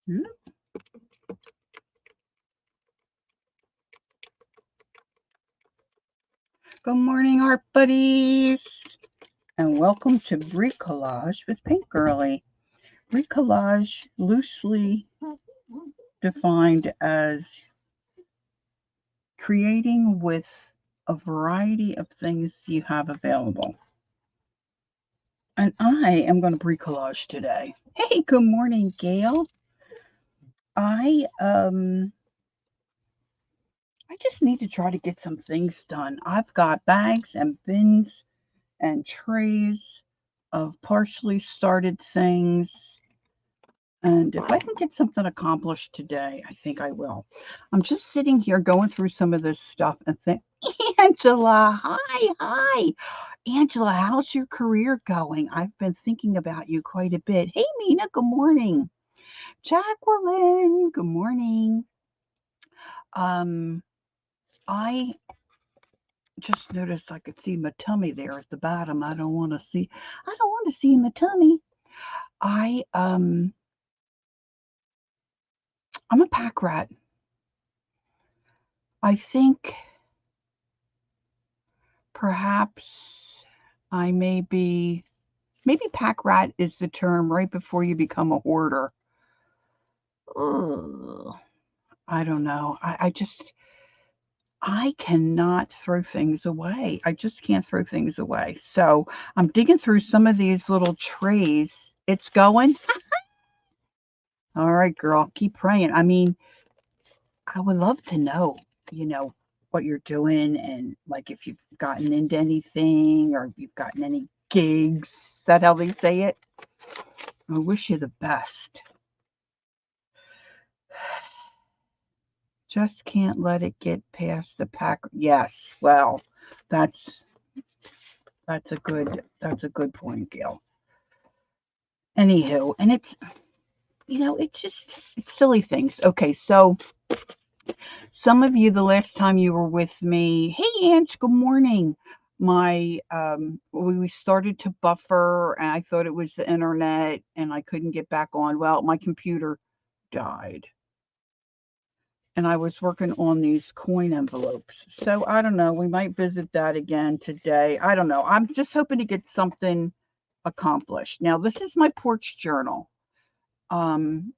Good morning, art buddies, and welcome to Bricolage with Pink Girly. Bricolage, loosely defined as creating with a variety of things you have available. And I am going to bricolage today. Hey, good morning, Gail. I um I just need to try to get some things done. I've got bags and bins and trays of partially started things. And if I can get something accomplished today, I think I will. I'm just sitting here going through some of this stuff and think, Angela, hi. Angela, how's your career going? I've been thinking about you quite a bit. Hey, Mina, good morning. Jacqueline, good morning. Um, I just noticed I could see my tummy there at the bottom. I don't want to see my tummy. I I'm a pack rat. I think perhaps I may be maybe pack rat is the term right before you become a hoarder. Ugh, I don't know. I cannot throw things away. I just can't throw things away. So I'm digging through some of these little trays. It's going. All right, girl, keep praying. I mean, I would love to know, you know, what you're doing and like if you've gotten into anything or if you've gotten any gigs. Is that how they say it? I wish you the best. Just can't let it get past the pack. Yes, well, that's that's a good point, Gail. Anywho, and it's silly things. Okay, so some of you, the last time you were with me, hey Ange, good morning. We started to buffer, and I thought it was the internet, and I couldn't get back on. Well, my computer died, and I was working on these coin envelopes. So I don't know. We might visit that again today. I don't know. I'm just hoping to get something accomplished. Now, this is my porch journal. Um,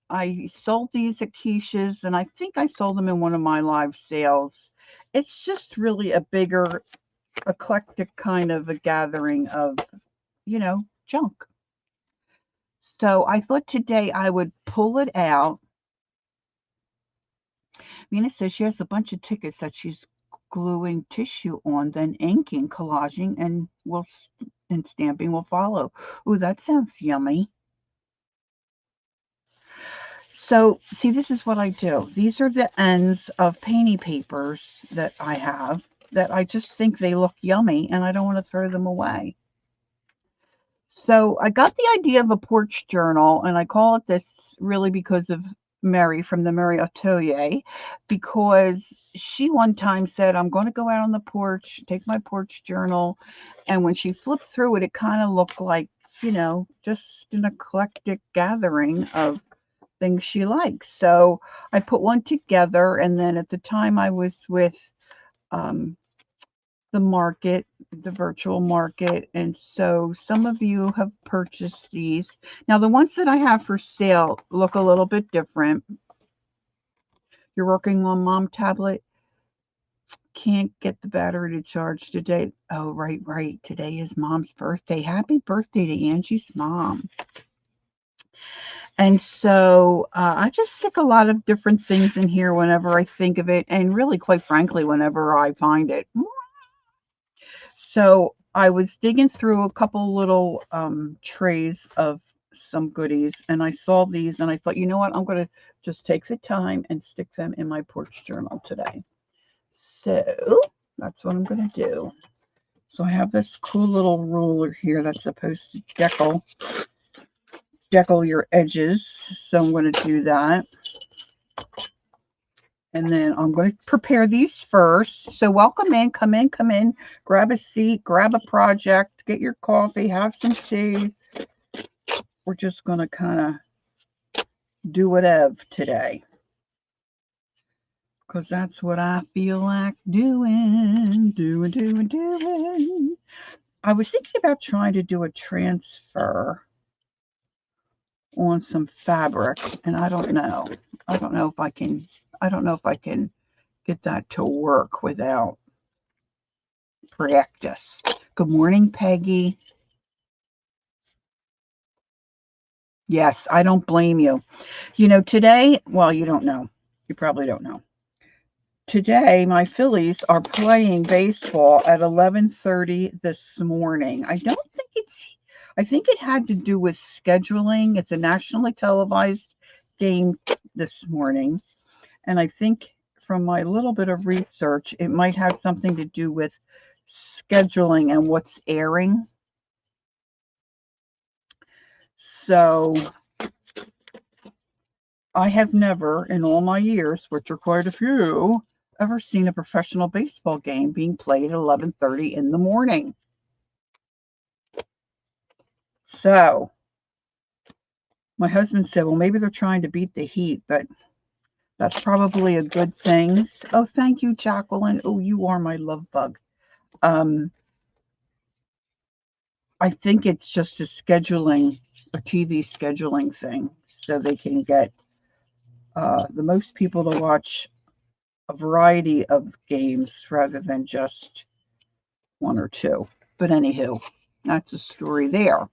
I sold these at Keisha's, and I think I sold them in one of my live sales. It's just really a bigger, eclectic kind of a gathering of, junk. So I thought today I would pull it out. Mina says she has a bunch of tickets that she's gluing tissue on, then inking, collaging, and stamping will follow. Ooh, that sounds yummy. So, see, this is what I do. These are the ends of painty papers that I have that I just think they look yummy and I don't want to throw them away. So, I got the idea of a porch journal and I call it this really because of Mary from the Mary Atelier, because she one time said, I'm going to go out on the porch, take my porch journal. And when she flipped through it, it kind of looked like, just an eclectic gathering of things she likes. So I put one together, and then at the time I was with um, the market, the virtual market, and so some of you have purchased these. Now, the ones that I have for sale look a little bit different. You're working on mom tablet. Can't get the battery to charge today. Oh, right. Today is mom's birthday. Happy birthday to Angie's mom. And so I just stick a lot of different things in here whenever I think of it, and really, quite frankly, whenever I find it. So I was digging through a couple little trays of some goodies, and I saw these, and I thought, you know what? I'm going to just take the time and stick them in my porch journal today. So that's what I'm going to do. So I have this cool little ruler here that's supposed to deckle your edges. So I'm going to do that. And then I'm going to prepare these first. So welcome in, come in, grab a seat, grab a project, get your coffee, have some tea. We're just going to kind of do whatever today. Because that's what I feel like doing. I was thinking about trying to do a transfer on some fabric, and I don't know. I don't know if I can get that to work without practice. Good morning, Peggy. Yes, I don't blame you. You know, today, well, you don't know. You probably don't know. Today, my Phillies are playing baseball at 11:30 this morning. I think it had to do with scheduling. It's a nationally televised game this morning. And I think from my little bit of research, it might have something to do with scheduling and what's airing. So I have never, in all my years, which are quite a few, ever seen a professional baseball game being played at 11:30 in the morning. So my husband said, well, maybe they're trying to beat the heat, but that's probably a good thing. Oh, thank you, Jacqueline. Oh, you are my love bug. I think it's just a TV scheduling thing, so they can get the most people to watch a variety of games rather than just one or two. But anywho, that's a story there.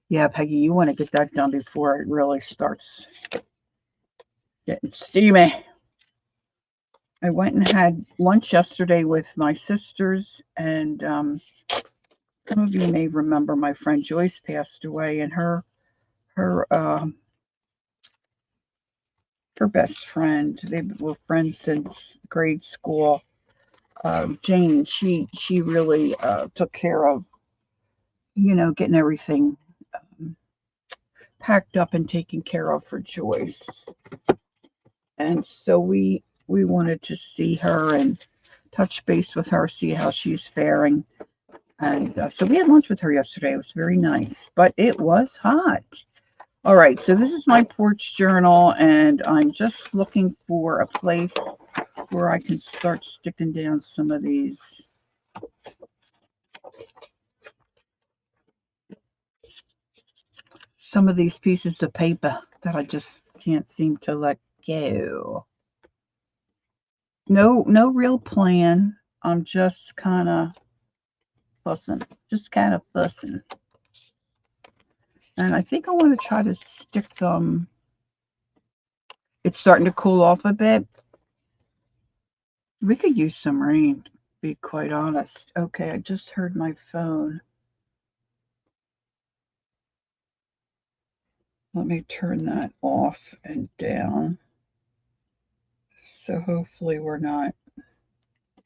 Yeah, Peggy, you want to get that done before it really starts getting steamy. I went and had lunch yesterday with my sisters, and some of you may remember my friend Joyce passed away, and her best friend. They were friends since grade school. Jane, she really took care of, getting everything packed up and taken care of for Joyce. And so we wanted to see her and touch base with her, see how she's faring. And so we had lunch with her yesterday. It was very nice, but it was hot. All right, so this is my porch journal, and I'm just looking for a place where I can start sticking down some of these pieces of paper that I just can't seem to let go. No real plan. I'm just kind of fussing. And I think I want to try to stick them. It's starting to cool off a bit. We could use some rain, to be quite honest. Okay, I just heard my phone. Let me turn that off and down. So hopefully we're not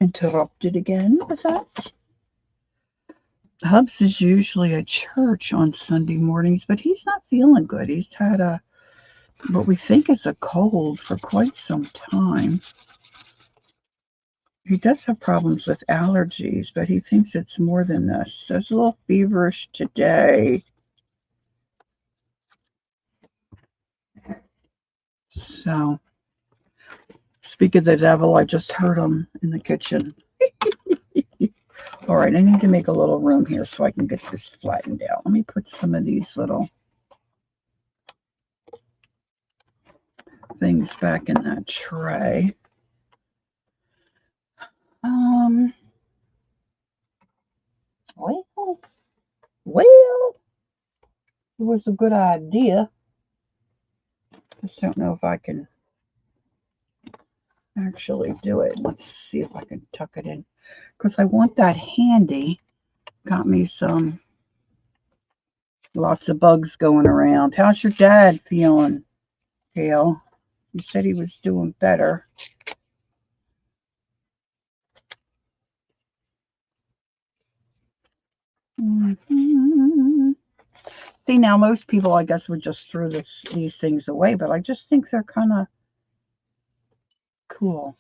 interrupted again with that. Hubs is usually at church on Sunday mornings, but he's not feeling good. He's had what we think is a cold for quite some time. He does have problems with allergies, but he thinks it's more than this. So it's a little feverish today. So, speak of the devil, I just heard him in the kitchen. All right, I need to make a little room here so I can get this flattened out. Let me put some of these little things back in that tray. Well, it was a good idea. Just don't know if I can actually do it. Let's see if I can tuck it in, because I want that handy. Got me some lots of bugs going around. How's your dad feeling, Gail? You said he was doing better. Mm-hmm. See, now most people, I guess, would just throw these things away, but I just think they're kind of cool.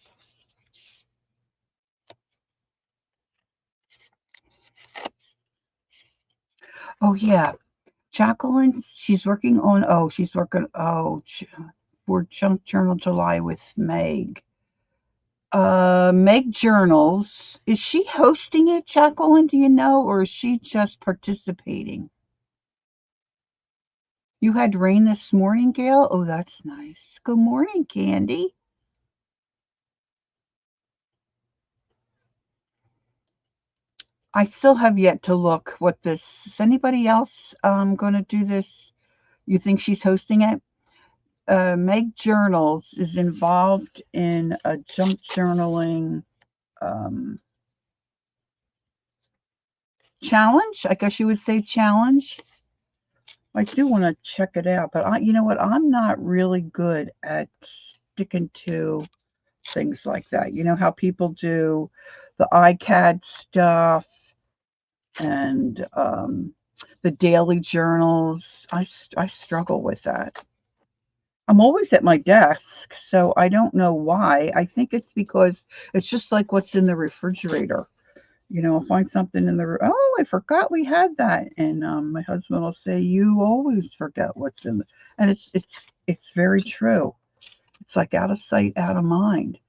Oh, yeah. Jacqueline, she's working on, for Junk Journal July with Meg. Meg Journals. Is she hosting it, Jacqueline? Do you know, or is she just participating? You had rain this morning, Gail? Oh, that's nice. Good morning, Candy. I still have yet to look what this is. Anybody else going to do this? You think she's hosting it? Meg Journals is involved in a junk journaling um, challenge. I guess you would say challenge. I do want to check it out, but you know what? I'm not really good at sticking to things like that. You know how people do the iCAD stuff and the daily journals. I struggle with that. I'm always at my desk, so I don't know why. I think it's because it's just like what's in the refrigerator. You know, I'll find something in the, oh, I forgot we had that. And my husband will say, you always forget what's in it. And it's very true. It's like out of sight, out of mind.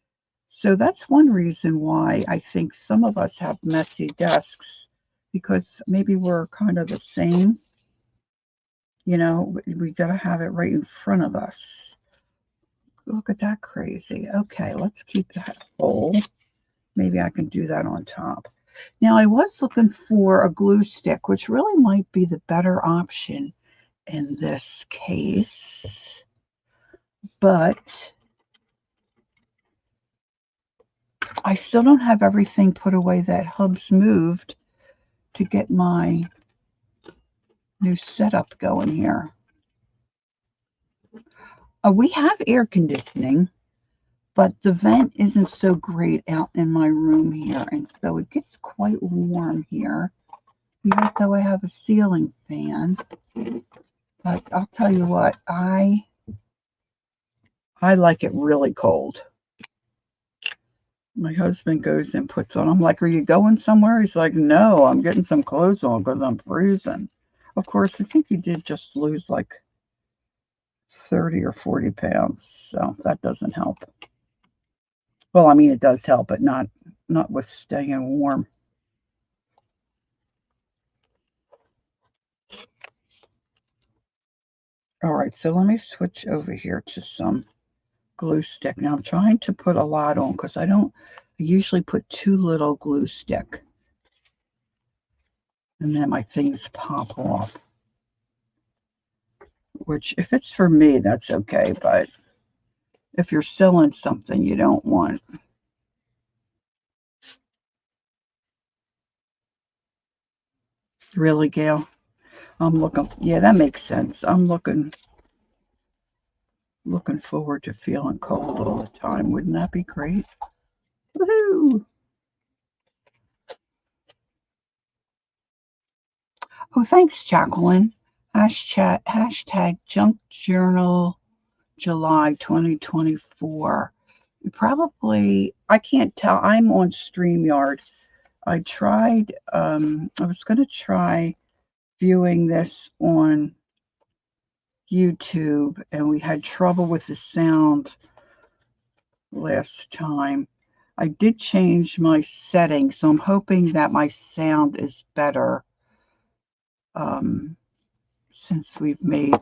So that's one reason why I think some of us have messy desks, because maybe we're kind of the same. You know, we got to have it right in front of us. Look at that crazy. Okay, let's keep that whole. Maybe I can do that on top. Now, I was looking for a glue stick, which really might be the better option in this case, but I still don't have everything put away that Hub's moved to get my new setup going here. We have air conditioning, but the vent isn't so great out in my room here, and so it gets quite warm here, even though I have a ceiling fan. But I'll tell you what, I like it really cold. My husband goes and puts on. I'm like, are you going somewhere? He's like, no, I'm getting some clothes on because I'm freezing. Of course, I think he did just lose like 30 or 40 pounds, so that doesn't help. Well, I mean, it does help, but not with staying warm. All right, so let me switch over here to some glue stick. Now I'm trying to put a lot on because I usually put too little glue stick. And then my things pop off. Which, if it's for me, that's okay, but if you're selling something you don't want. Really, Gail? I'm looking, yeah, that makes sense. I'm looking forward to feeling cold all the time. Wouldn't that be great? Woohoo! Oh, thanks, Jacqueline. Hashtag Junk Journal July 2024. Probably, I can't tell. I'm on StreamYard. I was going to try viewing this on YouTube, and we had trouble with the sound last time. I did change my settings, so I'm hoping that my sound is better since we've made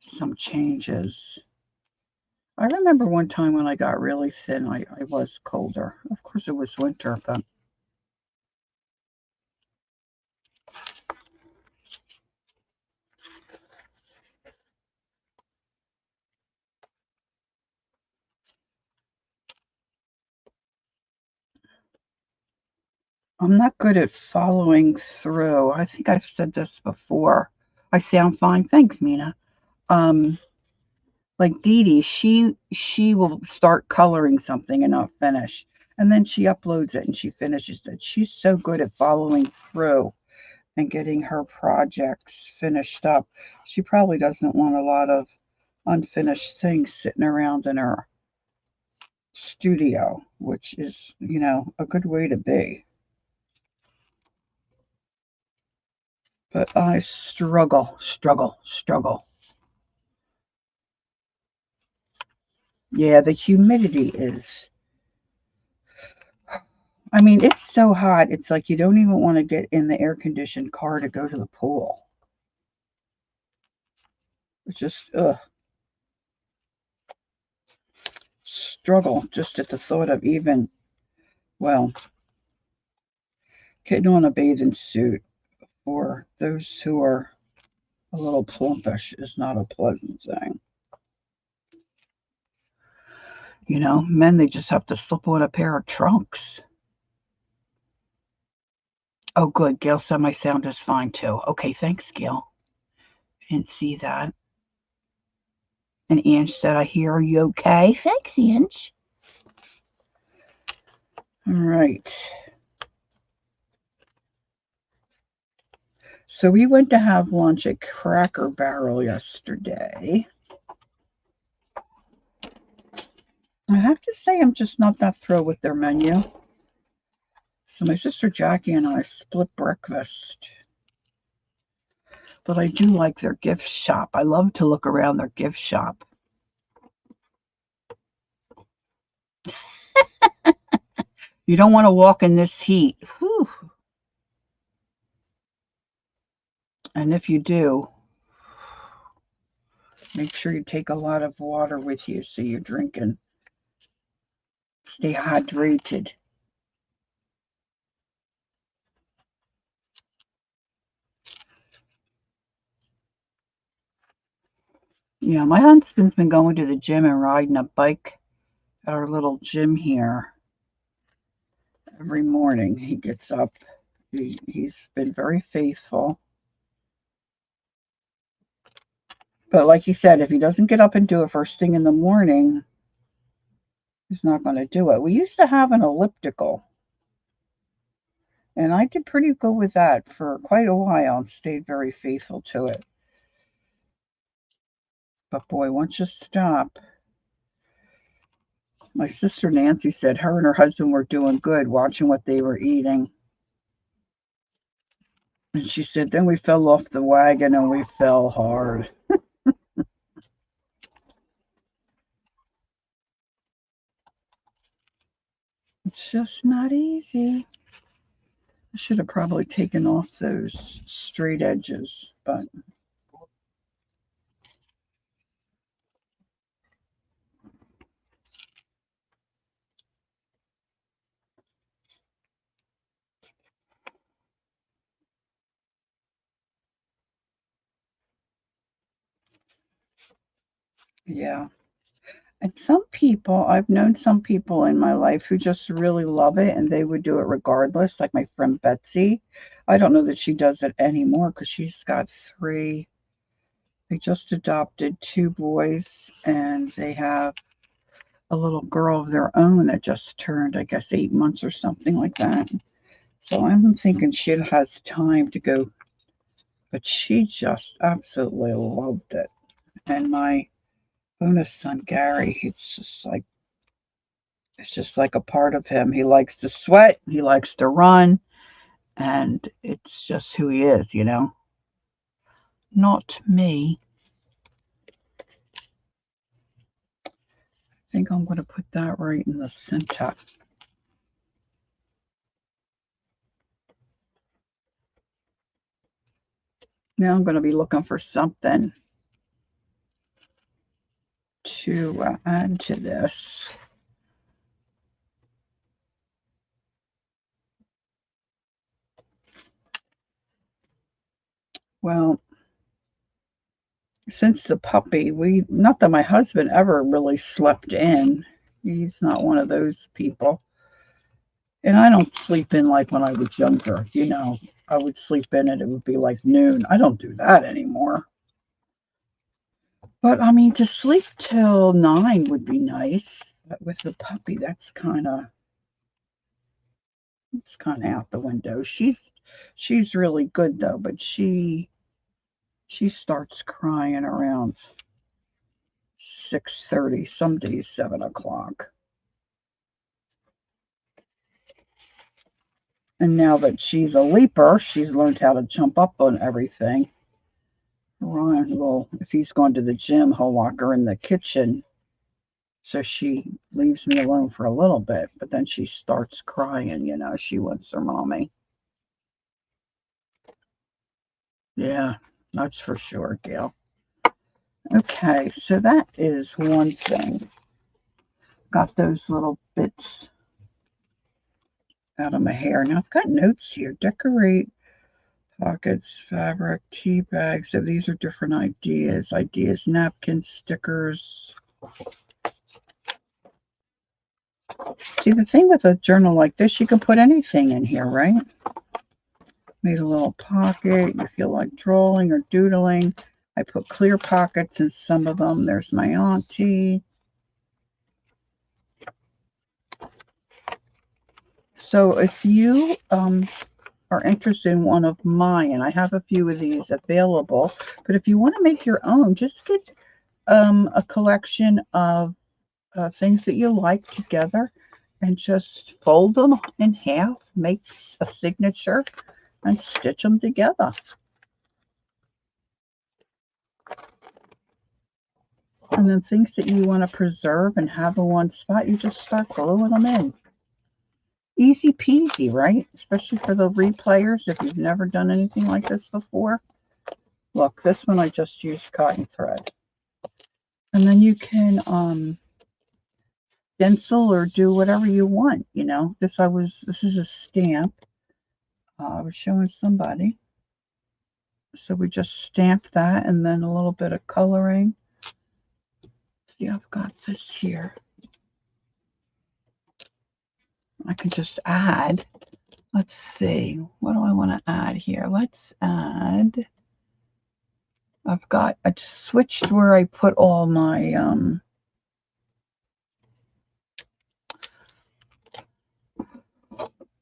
some changes. I remember one time when I got really thin, I was colder. Of course, it was winter, but I'm not good at following through. I think I've said this before. I sound fine. Thanks, Mina. Um, like Dee Dee, she will start coloring something and not finish. And then she uploads it and she finishes it. She's so good at following through and getting her projects finished up. She probably doesn't want a lot of unfinished things sitting around in her studio, which is, a good way to be. But I struggle. Yeah, the humidity is, I mean, it's so hot. It's like you don't even want to get in the air-conditioned car to go to the pool. It's just, ugh. Struggle just at the thought of even, well, getting on a bathing suit for those who are a little plumpish is not a pleasant thing. You know, men, they just have to slip on a pair of trunks. Oh, good. Gail said my sound is fine too. Okay, thanks, Gail. Didn't see that. And Ange said, I hear, are you okay? Thanks, Ange. All right. So we went to have lunch at Cracker Barrel yesterday. I have to say, I'm just not that thrilled with their menu. So my sister Jackie and I split breakfast. But I do like their gift shop. I love to look around their gift shop. You don't want to walk in this heat. Whew. And if you do, make sure you take a lot of water with you so you're drinking. Stay hydrated. Yeah, my husband's been going to the gym and riding a bike at our little gym here every morning. He gets up. He's been very faithful. But like he said, if he doesn't get up and do it first thing in the morning, he's not going to do it. We used to have an elliptical, and I did pretty good with that for quite a while and stayed very faithful to it. But boy, once you stop, my sister Nancy said her and her husband were doing good watching what they were eating. And she said, then we fell off the wagon and we fell hard. It's just not easy. I should have probably taken off those straight edges, but yeah. And some people, I've known some people in my life who just really love it and they would do it regardless, like my friend Betsy. I don't know that she does it anymore because she's got three. They just adopted two boys and they have a little girl of their own that just turned, I guess, 8 months or something like that. So I'm thinking she has time to go, but she just absolutely loved it. And my bonus son, Gary, it's just like a part of him. He likes to sweat, he likes to run, and it's just who he is, you know? Not me. I think I'm going to put that right in the center. Now I'm going to be looking for something to add to this. Well, since the puppy, not that my husband ever really slept in. He's not one of those people. And I don't sleep in like when I was younger. You know, I would sleep in and it would be like noon. I don't do that anymore. But I mean, to sleep till 9 would be nice. But with the puppy, it's kind of out the window. She's really good though, but she starts crying around 6:30, some days 7 o'clock. And now that she's a leaper, she's learned how to jump up on everything. Ryan will, if he's going to the gym, he'll lock her in the kitchen. So she leaves me alone for a little bit, but then she starts crying, you know, she wants her mommy. Yeah, that's for sure, Gail. Okay, so that is one thing. Got those little bits out of my hair. Now I've got notes here. Decorate pockets, fabric, tea bags. So these are different ideas. Ideas, napkins, stickers. See, the thing with a journal like this, you can put anything in here, right? Made a little pocket. You feel like drawing or doodling. I put clear pockets in some of them. There's my auntie. So if you are interested in one of mine, I have a few of these available. But if you want to make your own, just get a collection of things that you like together and just fold them in half, make a signature, and stitch them together. And then things that you want to preserve and have in one spot, you just start gluing them in. Easy peasy, right? Especially for the replayers if you've never done anything like this before. Look, this one I just used cotton thread. And then you can stencil or do whatever you want, you know. This is a stamp. I was showing somebody. So we just stamp that and then a little bit of coloring. See, I've got this here. I can just add. Let's see. What do I want to add here? Let's add. I switched where I put all my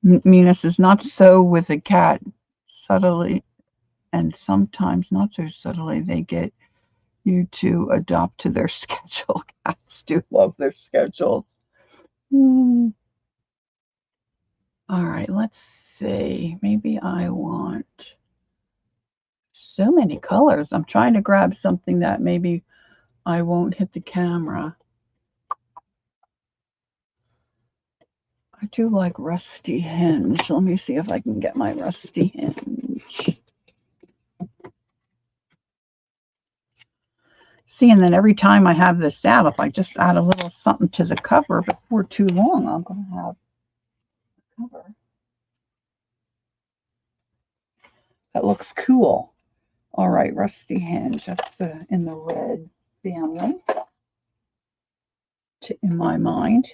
Munis is not so with a cat subtly, and sometimes not so subtly they get you to adopt to their schedule. Cats do love their schedules. All right, let's see. Maybe I want so many colors. I'm trying to grab something that maybe I won't hit the camera. I do like Rusty Hinge. Let me see if I can get my Rusty Hinge. See, and then every time I have this out, if I just add a little something to the cover before too long, I'm going to have a cover that looks cool. All right, Rusty Hinge. That's in the red family, in my mind.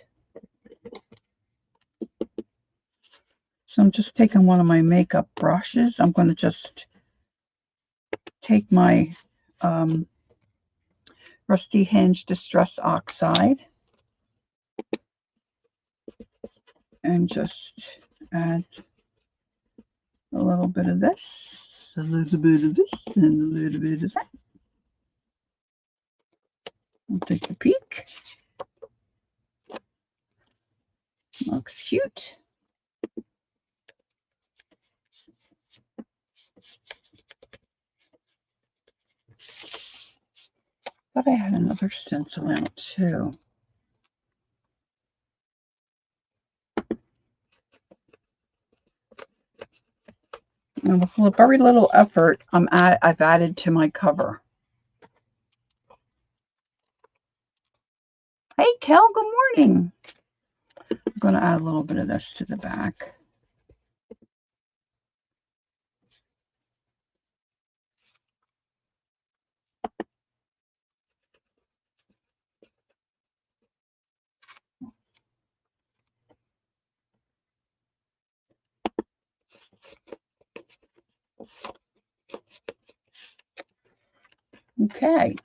So I'm just taking one of my makeup brushes. I'm going to just take my Rusty Hinge Distress Oxide and just add a little bit of this, a little bit of this, and a little bit of that. I'll take a peek. Looks cute. Thought I had another stencil out too. And with very little effort, I've added to my cover. Hey, Kel, good morning. I'm going to add a little bit of this to the back. Okay.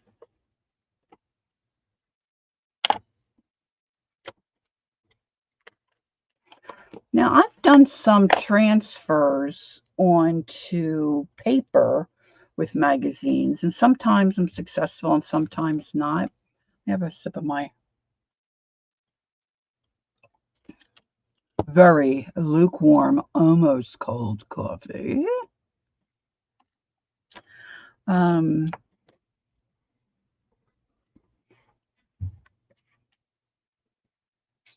Now, I've done some transfers onto paper with magazines, and sometimes I'm successful and sometimes not. I have a sip of my very lukewarm, almost cold coffee. All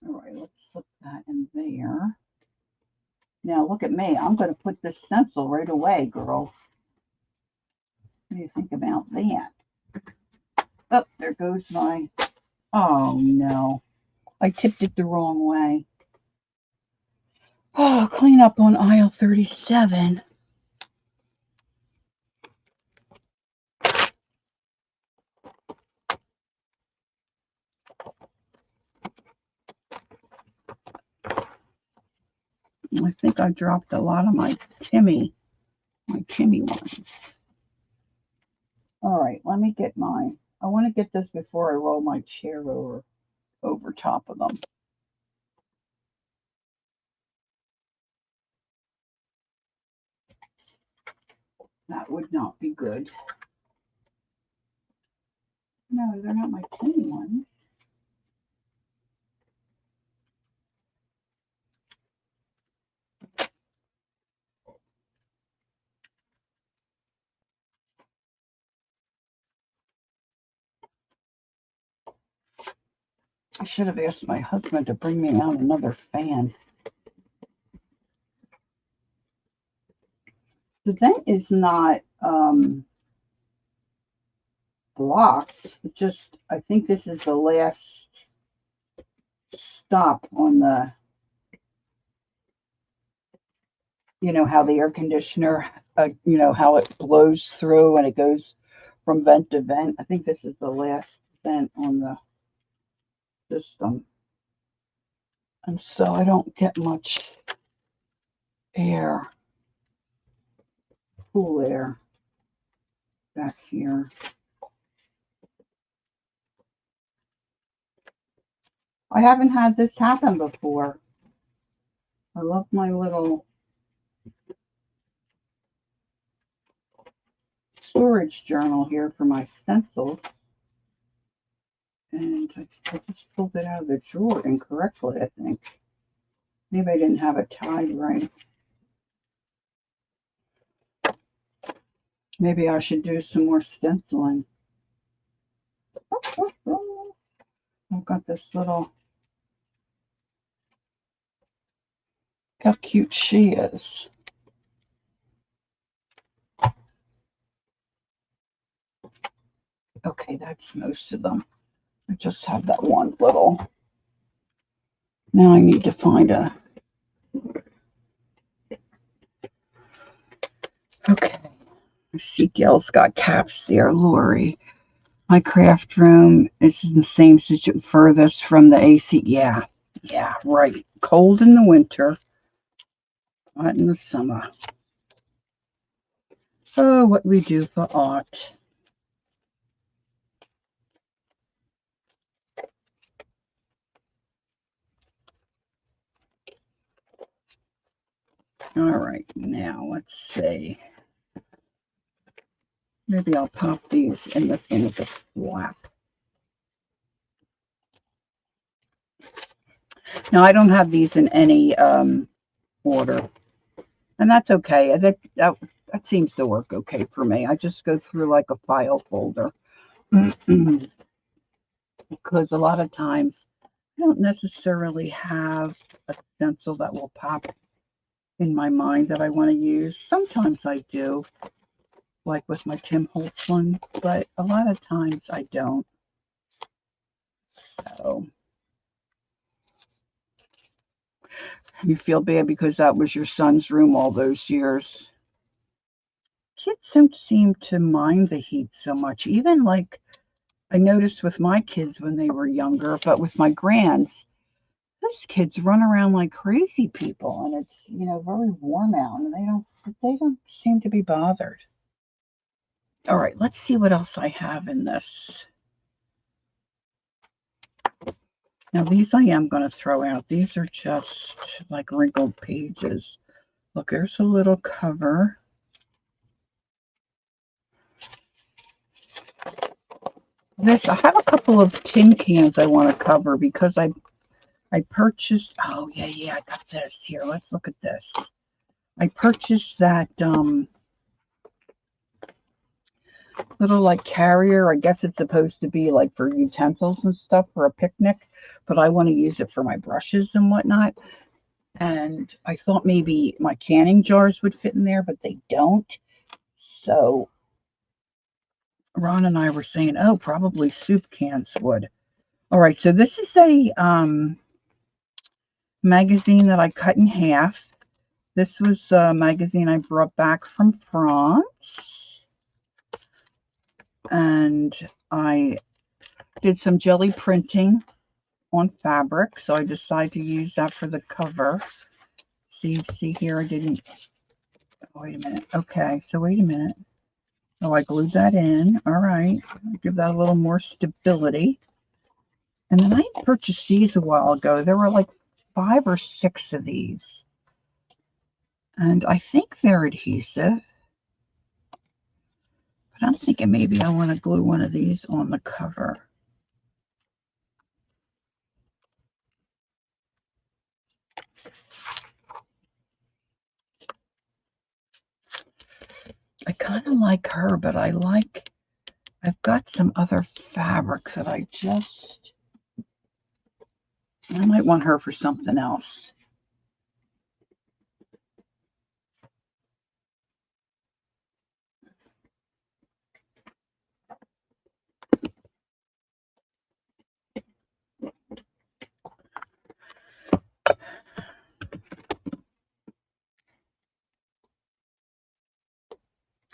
right, let's slip that in there. Now look at me. I'm going to put this stencil right away, girl. What do you think about that? Oh, there goes my... Oh, no. I tipped it the wrong way. Oh, clean up on aisle 37. I think I dropped a lot of my Timmy ones. All right, let me get mine. I want to get this before I roll my chair over top of them. That would not be good. No, they're not my Timmy ones. I should have asked my husband to bring me out another fan. The vent is not blocked. It just, I think this is the last stop on the, you know, how the air conditioner, you know, how it blows through and it goes from vent to vent. I think this is the last vent on the system. And so I don't get much air, cool air back here. I haven't had this happen before. I love my little storage journal here for my stencils. And I just pulled it out of the drawer incorrectly, I think. Maybe I didn't have it tied right. Maybe I should do some more stenciling. I've got this little, look how cute she is. Okay, that's most of them. I just have that one little. Now I need to find a. Okay. I see Gil's got caps there, Lori. My craft room is in the same situation, furthest from the AC. Yeah, right. Cold in the winter, hot in the summer. So what we do for art. All right, now let's see. Maybe I'll pop these in the flap. Now I don't have these in any order, and that's okay. That seems to work okay for me. I just go through like a file folder because a lot of times I don't necessarily have a stencil that will pop in my mind that I want to use. Sometimes I do, like with my Tim Holtz one, but a lot of times I don't. So you feel bad because that was your son's room all those years. Kids don't seem to mind the heat so much. Even like I noticed with my kids when they were younger, but with my grands, those kids run around like crazy people, and it's, you know, very warm out, and they don't seem to be bothered. All right, let's see what else I have in this. Now these I am going to throw out. These are just like wrinkled pages. Look, there's a little cover. I have a couple of tin cans I want to cover because I I purchased, oh yeah, I got this here. Let's look at this. I purchased that little like carrier. I guess it's supposed to be like for utensils and stuff for a picnic, but I want to use it for my brushes and whatnot. And I thought maybe my canning jars would fit in there, but they don't. So Ron and I were saying, oh, probably soup cans would. All right, so this is a magazine that I cut in half. This was a magazine I brought back from France. And I did some jelly printing on fabric, so I decided to use that for the cover. See here, I didn't, oh, wait a minute. Okay, so wait a minute. Oh, I glued that in. All right, give that a little more stability. And then I purchased these a while ago. There were like 5 or 6 of these. And I think they're adhesive. But I'm thinking maybe I want to glue one of these on the cover. I kind of like her, but I've got some other fabrics that I might want her for something else.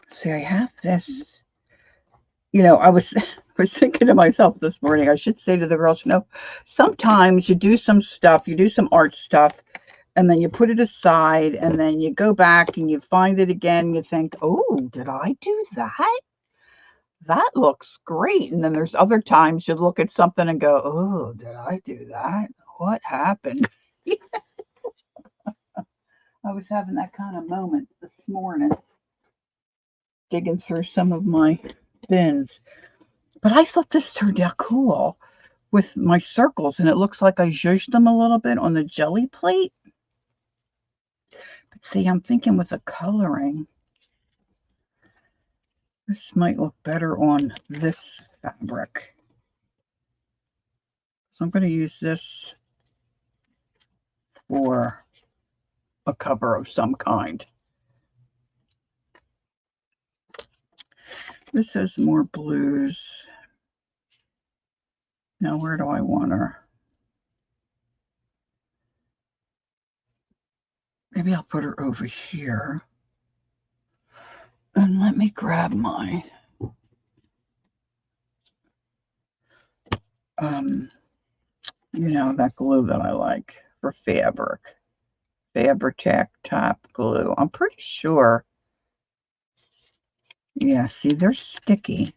See, I have this, I was thinking to myself this morning, I should say to the girls, sometimes you do some stuff, you do some art stuff, and then you put it aside, and then you go back and you find it again, and you think, oh, did I do that? That looks great. And then there's other times you look at something and go, oh, did I do that? What happened? I was having that kind of moment this morning, digging through some of my bins. But I thought this turned out cool with my circles, and it looks like I zhuzhed them a little bit on the jelly plate. But see, I'm thinking with the coloring, this might look better on this fabric. So I'm going to use this for a cover of some kind. This has more blues. Now, where do I want her? Maybe I'll put her over here. And let me grab my that glue that I like for fabric. Fabri-Tac top glue. I'm pretty sure. Yeah, see, they're sticky.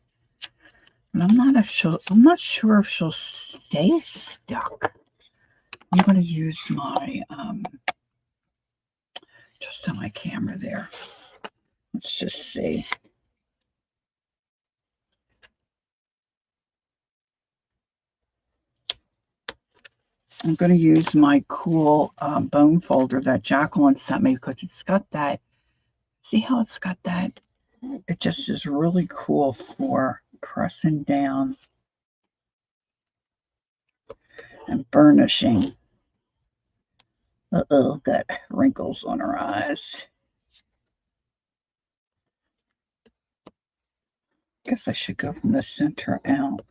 And I'm not sure if she'll stay stuck. I'm going to use my just on my camera there. Let's just see. I'm going to use my cool bone folder that Jacqueline sent me because it's got that. See how it's got that? It just is really cool for pressing down and burnishing. Uh-oh, got wrinkles on her eyes. Guess I should go from the center out.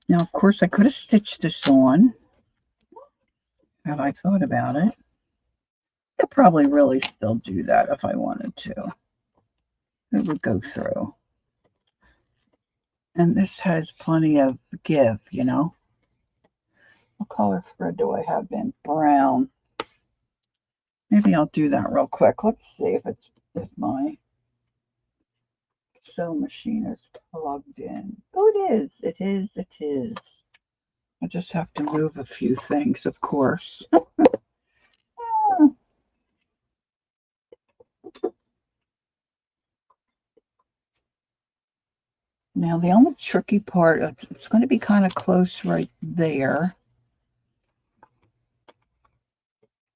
Now, of course, I could have stitched this on had I thought about it. I could probably really still do that if I wanted to. It would go through. And this has plenty of give, What color thread do I have in? Brown. Maybe I'll do that real quick. Let's see if my sewing machine is plugged in. Oh, it is. It is. It is. I just have to move a few things, of course. Now the only tricky part, it's going to be kind of close right there.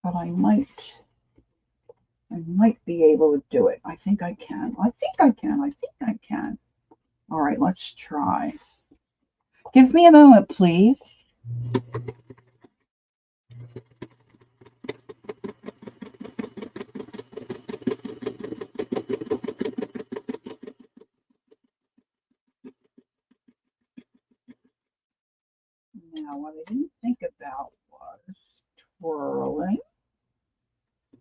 But I might be able to do it. I think I can. I think I can. I think I can. All right, let's try. Give me a moment, please. Now, what I didn't think about was twirling.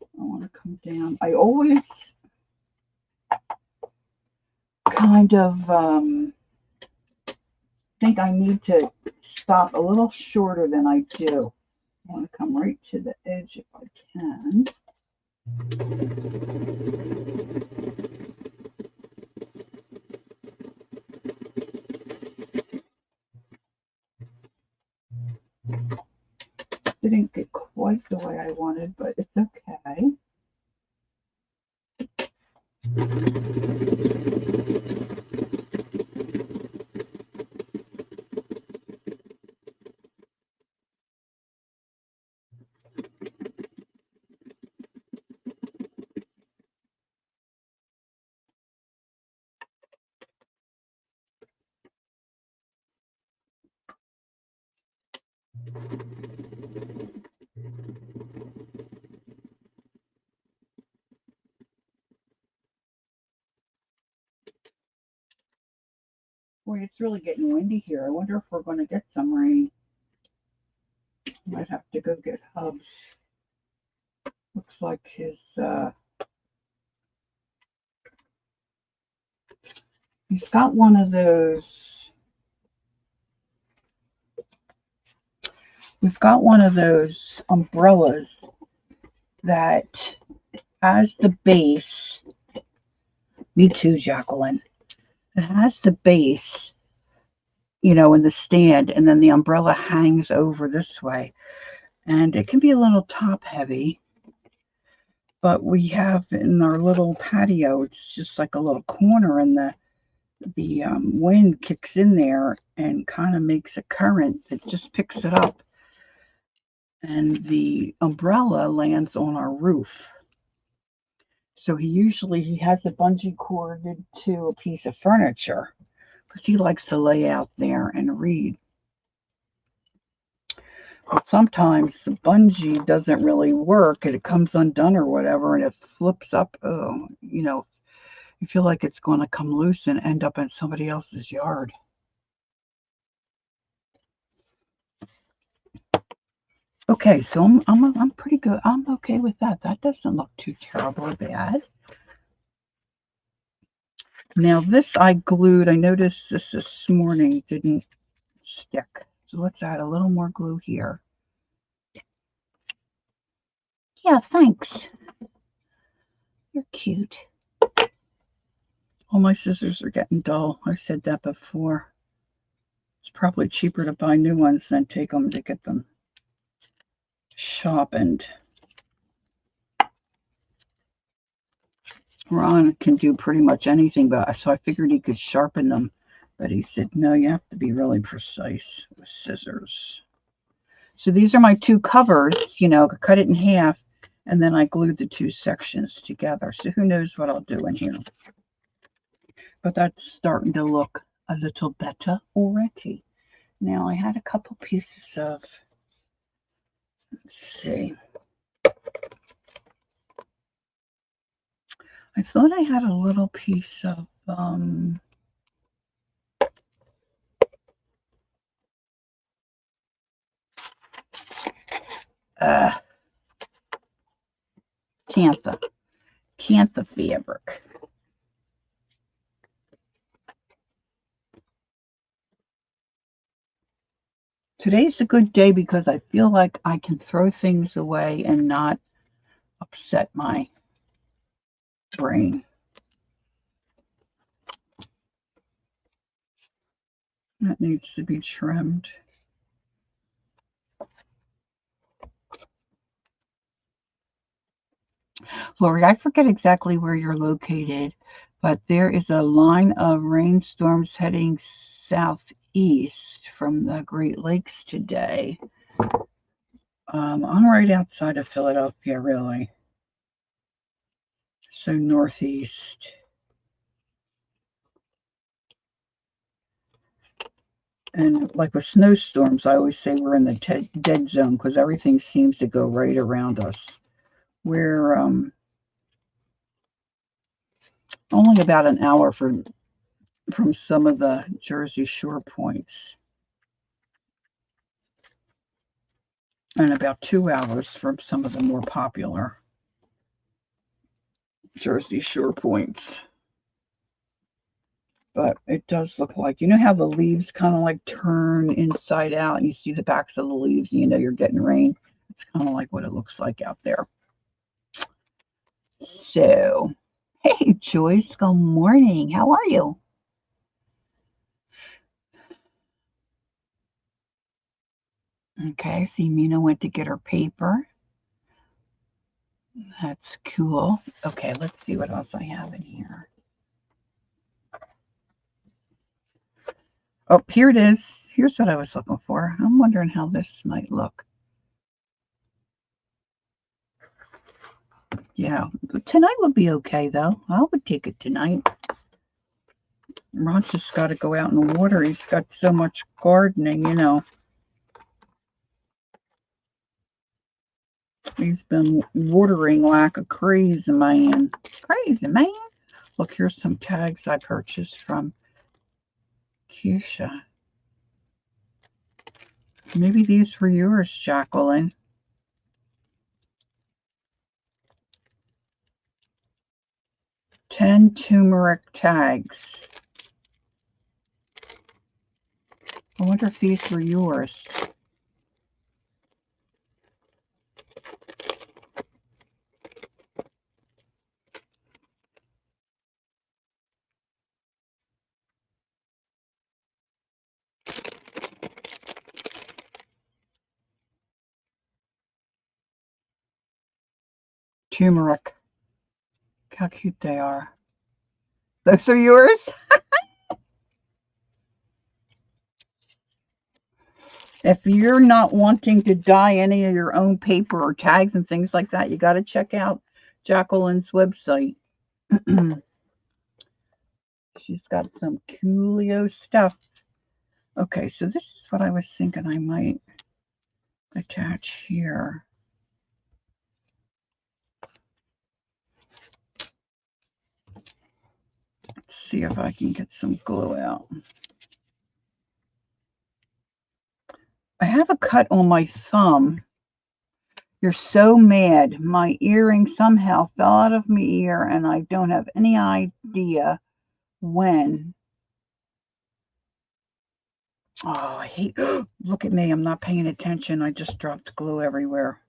I want to come down. I always kind of think I need to stop a little shorter than I do. I want to come right to the edge if I can. Didn't get quite the way I wanted, but it's okay. Boy, it's really getting windy here. I wonder if we're going to get some rain. Might have to go get Hubs. Looks like he's got one of those. We've got one of those umbrellas that has the base. Me too, Jacqueline. It has the base, in the stand, and then the umbrella hangs over this way. And it can be a little top heavy, but we have in our little patio, it's just like a little corner, and the wind kicks in there and kind of makes a current. It just picks it up. And the umbrella lands on our roof. So he has a bungee corded to a piece of furniture because he likes to lay out there and read. But sometimes the bungee doesn't really work and it comes undone or whatever, and it flips up. Oh, you feel like it's going to come loose and end up in somebody else's yard. Okay, so I'm pretty good. I'm okay with that. That doesn't look too terribly bad. Now this I glued. I noticed this morning didn't stick. So let's add a little more glue here. Yeah, thanks. You're cute. All my scissors are getting dull. I said that before. It's probably cheaper to buy new ones than take them to get them sharpened. Ron can do pretty much anything, so I figured he could sharpen them. But he said, no, you have to be really precise with scissors. So these are my two covers, cut it in half, and then I glued the two sections together. So who knows what I'll do in here. But that's starting to look a little better already. Now I had a couple pieces of, let's see. I thought I had a little piece of, Cantha fabric. Today's a good day because I feel like I can throw things away and not upset my brain. That needs to be trimmed. Lori, I forget exactly where you're located, But there is a line of rainstorms heading southeast from the Great Lakes today. I'm right outside of Philadelphia, really. So northeast. And like with snowstorms, I always say we're in the dead zone because everything seems to go right around us. We're only about an hour from some of the Jersey Shore points, and about 2 hours from some of the more popular Jersey Shore points. But it does look like, you know how the leaves kind of like turn inside out and you see the backs of the leaves and you know you're getting rain? It's kind of like what it looks like out there. So, hey, Joyce, good morning. How are you? Okay, I see Mina went to get her paper. That's cool. Okay, let's see what else I have in here. Oh, here it is. Here's what I was looking for. I'm wondering how this might look. Yeah, tonight would be okay, though. I would take it tonight. Ron's just got to go out and water. He's got so much gardening, you know. He's been watering like a crazy man. Crazy man. Look, here's some tags I purchased from Keisha. Maybe these were yours, Jacqueline. 10 turmeric tags. I wonder if these were yours. Turmeric. Look how cute they are. Those are yours? If you're not wanting to dye any of your own paper or tags and things like that, you got to check out Jacqueline's website. She's got some coolio stuff. Okay, so this is what I was thinking I might attach here. Let's see if I can get some glue out. I have a cut on my thumb. You're so mad. My earring somehow fell out of my ear and I don't have any idea when. Oh, I hate, look at me. I'm not paying attention. I just dropped glue everywhere.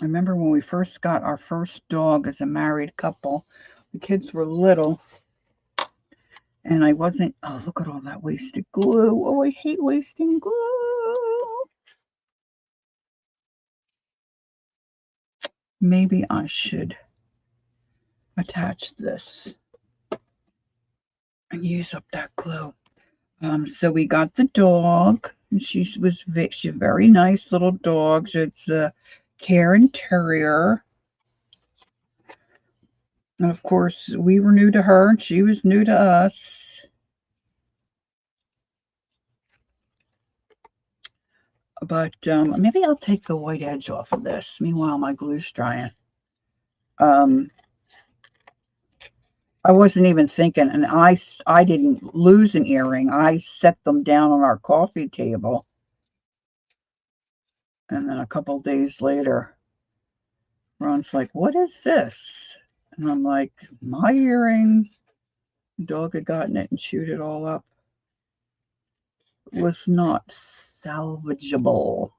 I remember when we first got our first dog as a married couple, the kids were little and I wasn't, oh, look at all that wasted glue. Oh, I hate wasting glue. Maybe I should attach this and use up that glue. So we got the dog, and she's a very nice little dog. So it's a Cairn Terrier. And of course, we were new to her, and she was new to us. But maybe I'll take the white edge off of this. Meanwhile, my glue's drying. I wasn't even thinking, and I didn't lose an earring. I set them down on our coffee table. And then a couple days later, Ron's like, what is this? And I'm like, my earring. The dog had gotten it and chewed it all up. It was not salvageable.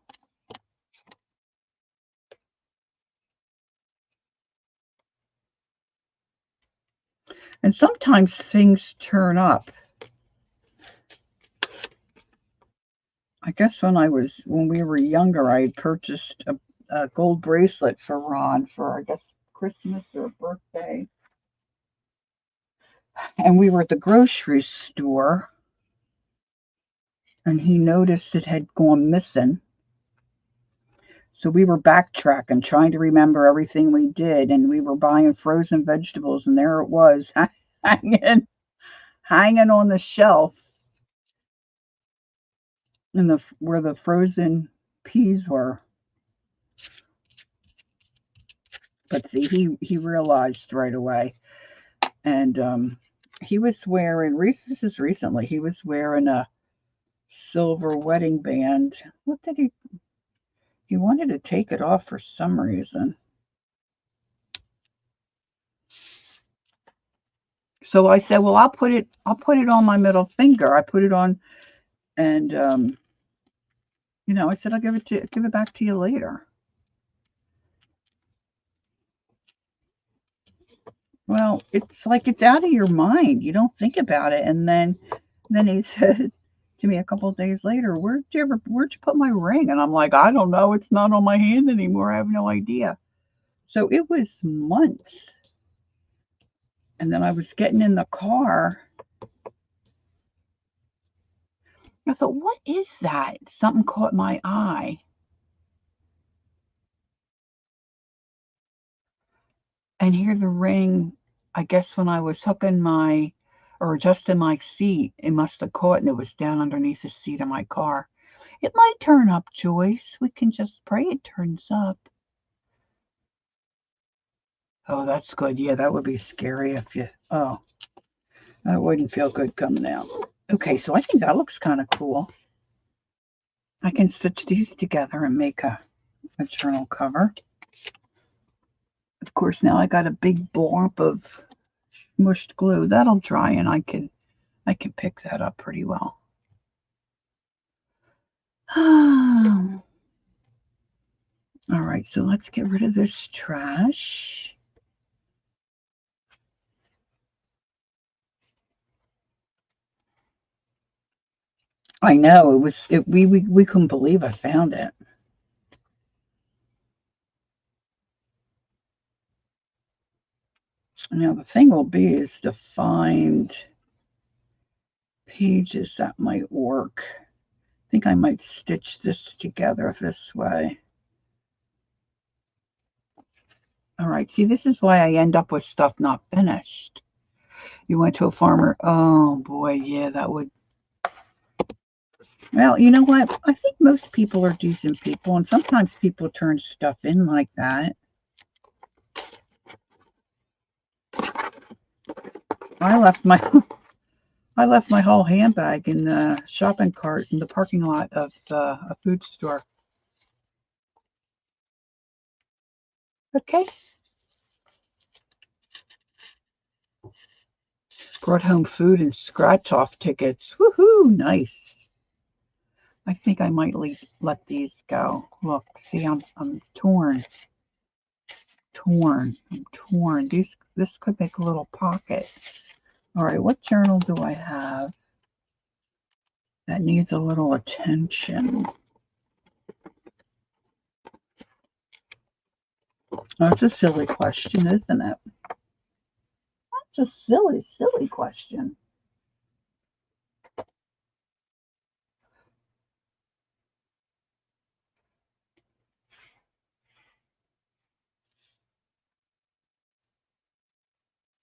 And sometimes things turn up. I guess when we were younger, I had purchased a gold bracelet for Ron for, I guess, Christmas or birthday. And we were at the grocery store, and he noticed it had gone missing. So we were backtracking, trying to remember everything we did, and we were buying frozen vegetables, and there it was, hanging on the shelf in the where the frozen peas were. But see, he realized right away, and he was wearing. This is recently. He was wearing a silver wedding band. What did he? He wanted to take it off for some reason. So I said, "Well, I'll put it on my middle finger." I put it on, and I said, "I'll give it back to you later." Well, it's like it's out of your mind. You don't think about it, and then he said to me a couple of days later, where'd you put my ring? And I'm like, I don't know. It's not on my hand anymore. I have no idea. So it was months. And then I was getting in the car. I thought, what is that? Something caught my eye. And here the ring, I guess when I was adjusting my seat, it must have caught, and it was down underneath the seat of my car. It might turn up, Joyce. We can just pray it turns up. Oh, that's good. Yeah, that would be scary if that wouldn't feel good coming out. Okay, so I think that looks kind of cool. I can stitch these together and make a journal cover. Of course, now I got a big blob of mushed glue. That'll dry, and I can pick that up pretty well. All right, so let's get rid of this trash. I know we couldn't believe I found it. Now the thing will be is to find pages that might work. I think I might stitch this together this way. All right, see, this is why I end up with stuff not finished. You went to a farmer. Oh boy, yeah, that would. Well, you know what? I think most people are decent people, and sometimes people turn stuff in like that. I left my whole handbag in the shopping cart in the parking lot of a food store. Okay. Brought home food and scratch-off tickets. Woohoo! Nice. I think I might let these go. Look, see, I'm torn. I'm torn. This could make a little pocket. All right, what journal do I have that needs a little attention? That's a silly question, isn't it? That's a silly, silly question.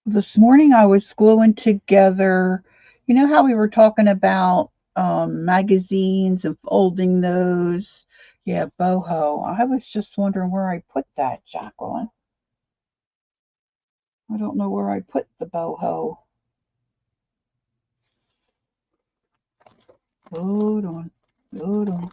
This morning I was gluing together, you know how we were talking about magazines and folding those? Yeah, boho. I was just wondering where I put that, Jacqueline. I don't know where I put the boho. Hold on. Hold on.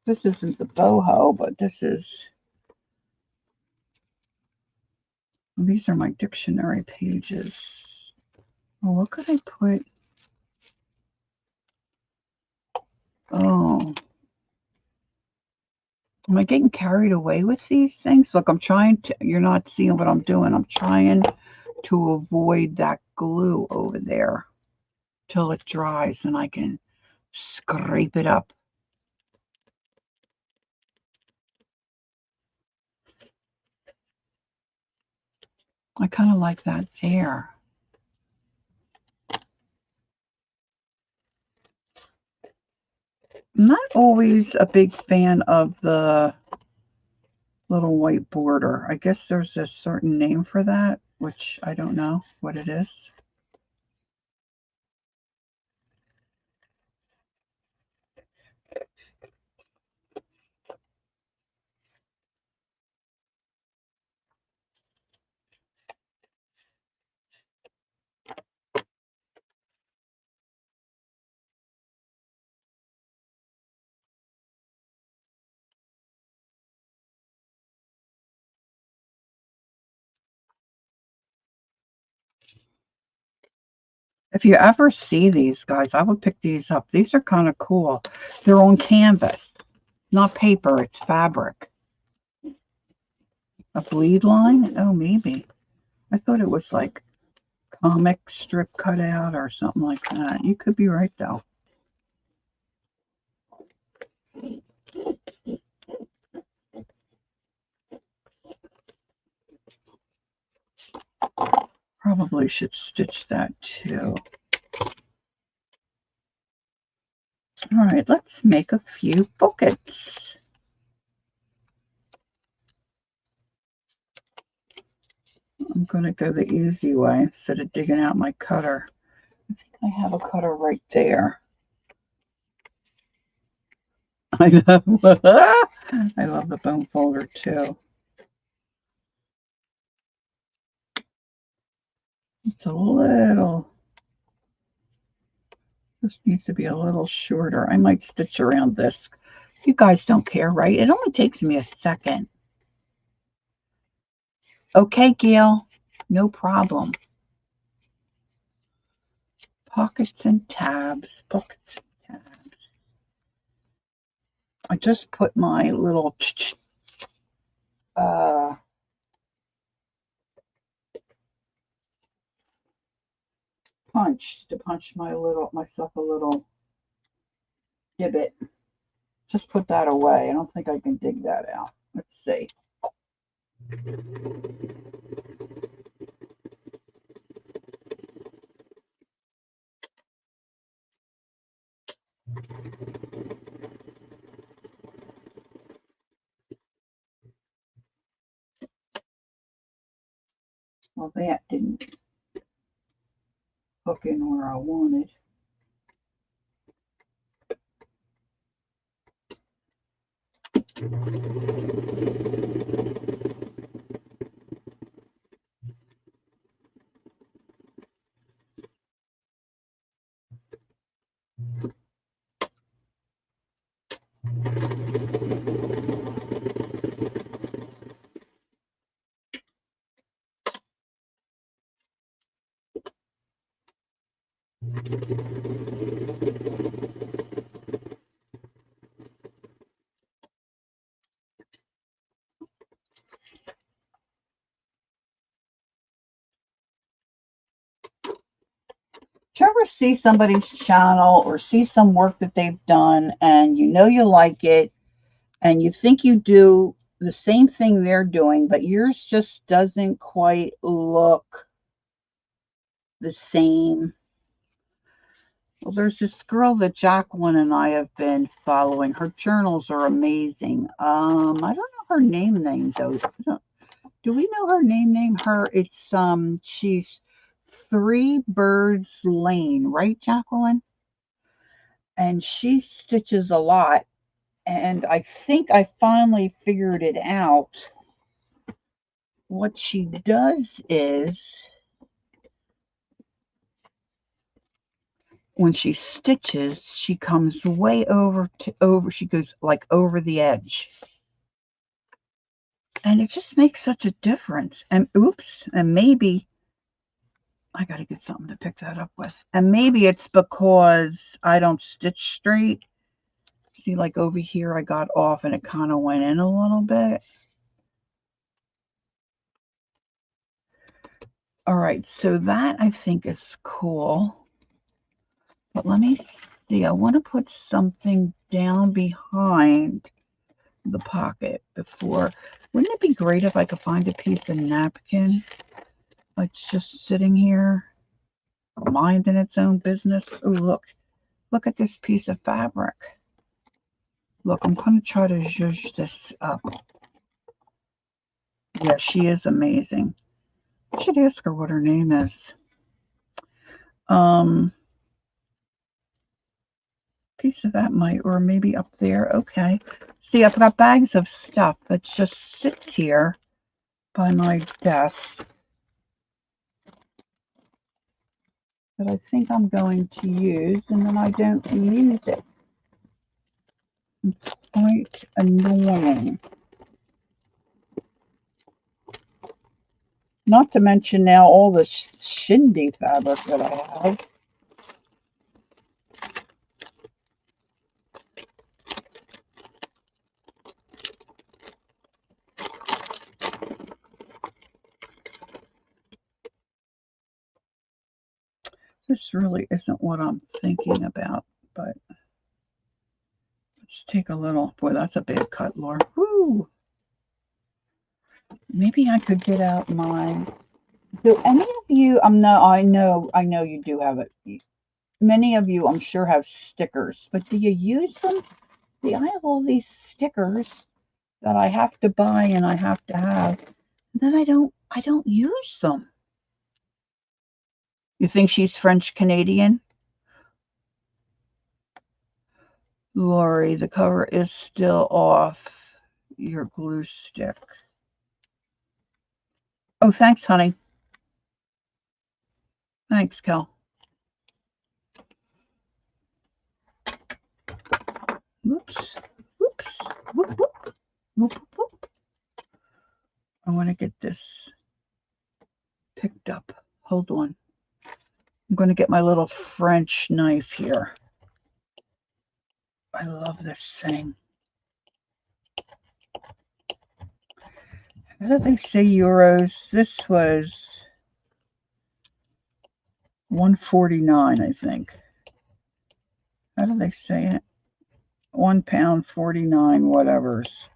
This isn't the boho, but this is. These are my dictionary pages. Well, what could I put? Oh. Am I getting carried away with these things? Look, I'm trying to, you're not seeing what I'm doing. I'm trying to avoid that glue over there. till it dries and I can scrape it up. I kind of like that there. I'm not always a big fan of the little white border. I guess there's a certain name for that, which I don't know what it is. If you ever see these guys, I would pick these up. These are kind of cool. They're on canvas, not paper, it's fabric. A bleed line? Oh, maybe. I thought it was like comic strip cutout or something like that. You could be right, though. Probably should stitch that too. All right, let's make a few buckets. I'm going to go the easy way instead of digging out my cutter. I think I have a cutter right there. I know. I love the bone folder too. It's a little, this needs to be a little shorter. I might stitch around this. You guys don't care, right? It only takes me a second. Okay, Gail, no problem. Pockets and tabs, pockets and tabs. I just put my little punch to punch myself a little gibbet. Just put that away. I don't think I can dig that out. Let's see. Well, that didn't hook in where I wanted. Do you ever see somebody's channel or see some work that they've done and you know you like it and you think you do the same thing they're doing, but yours just doesn't quite look the same? Well, there's this girl that Jacqueline and I have been following. Her journals are amazing. I don't know her name though. Do we know her name? It's she's Three Birds Lane, right, Jacqueline? And she stitches a lot. And I think I finally figured it out. What she does is when she stitches, she comes way she goes like over the edge. And it just makes such a difference. And oops, and maybe I got to get something to pick that up with. And maybe it's because I don't stitch straight. See, like over here, I got off and it kind of went in a little bit. All right, so that I think is cool. But let me see. I want to put something down behind the pocket before. Wouldn't it be great if I could find a piece of napkin that's just sitting here, minding its own business? Oh, look at this piece of fabric. Look, I'm going to try to zhuzh this up. Yeah, she is amazing. I should ask her what her name is. Piece of that might, or maybe up there. Okay. See, I've got bags of stuff that just sits here by my desk that I think I'm going to use, and then I don't use it. It's quite annoying. Not to mention now all the shindy fabric that I have. This really isn't what I'm thinking about, but let's take a little. Boy, that's a big cut, Laura. Woo! Maybe I could get out my. Do any of you? I know you do have it. Many of you, I'm sure, have stickers, but do you use them? See, I have all these stickers that I have to buy and I have to have. And then I don't use them. You think she's French Canadian? Lori, the cover is still off your glue stick. Oh, thanks, honey. Thanks, Kel. Whoops. Whoops. Whoop, whoop. Whoop, whoop. I want to get this picked up. Hold on. I'm going to get my little French knife here. I love this thing. How do they say euros? This was $1.49, I think. How do they say it? £1, 49, whatever's.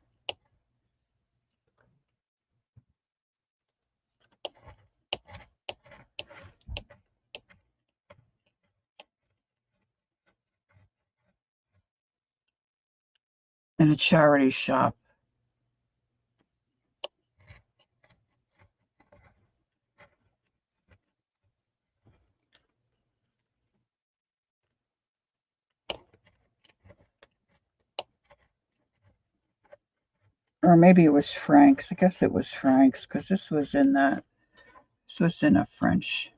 In a charity shop. Or maybe it was Frank's. I guess it was Frank's because this was in a French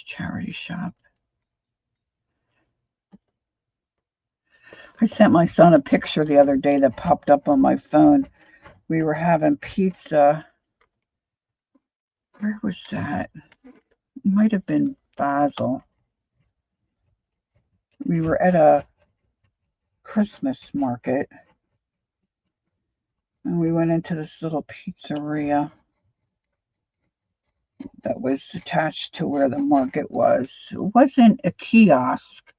charity shop. I sent my son a picture the other day that popped up on my phone. We were having pizza. Where was that? It might have been Basel. We were at a Christmas market. And we went into this little pizzeria that was attached to where the market was. It wasn't a kiosk.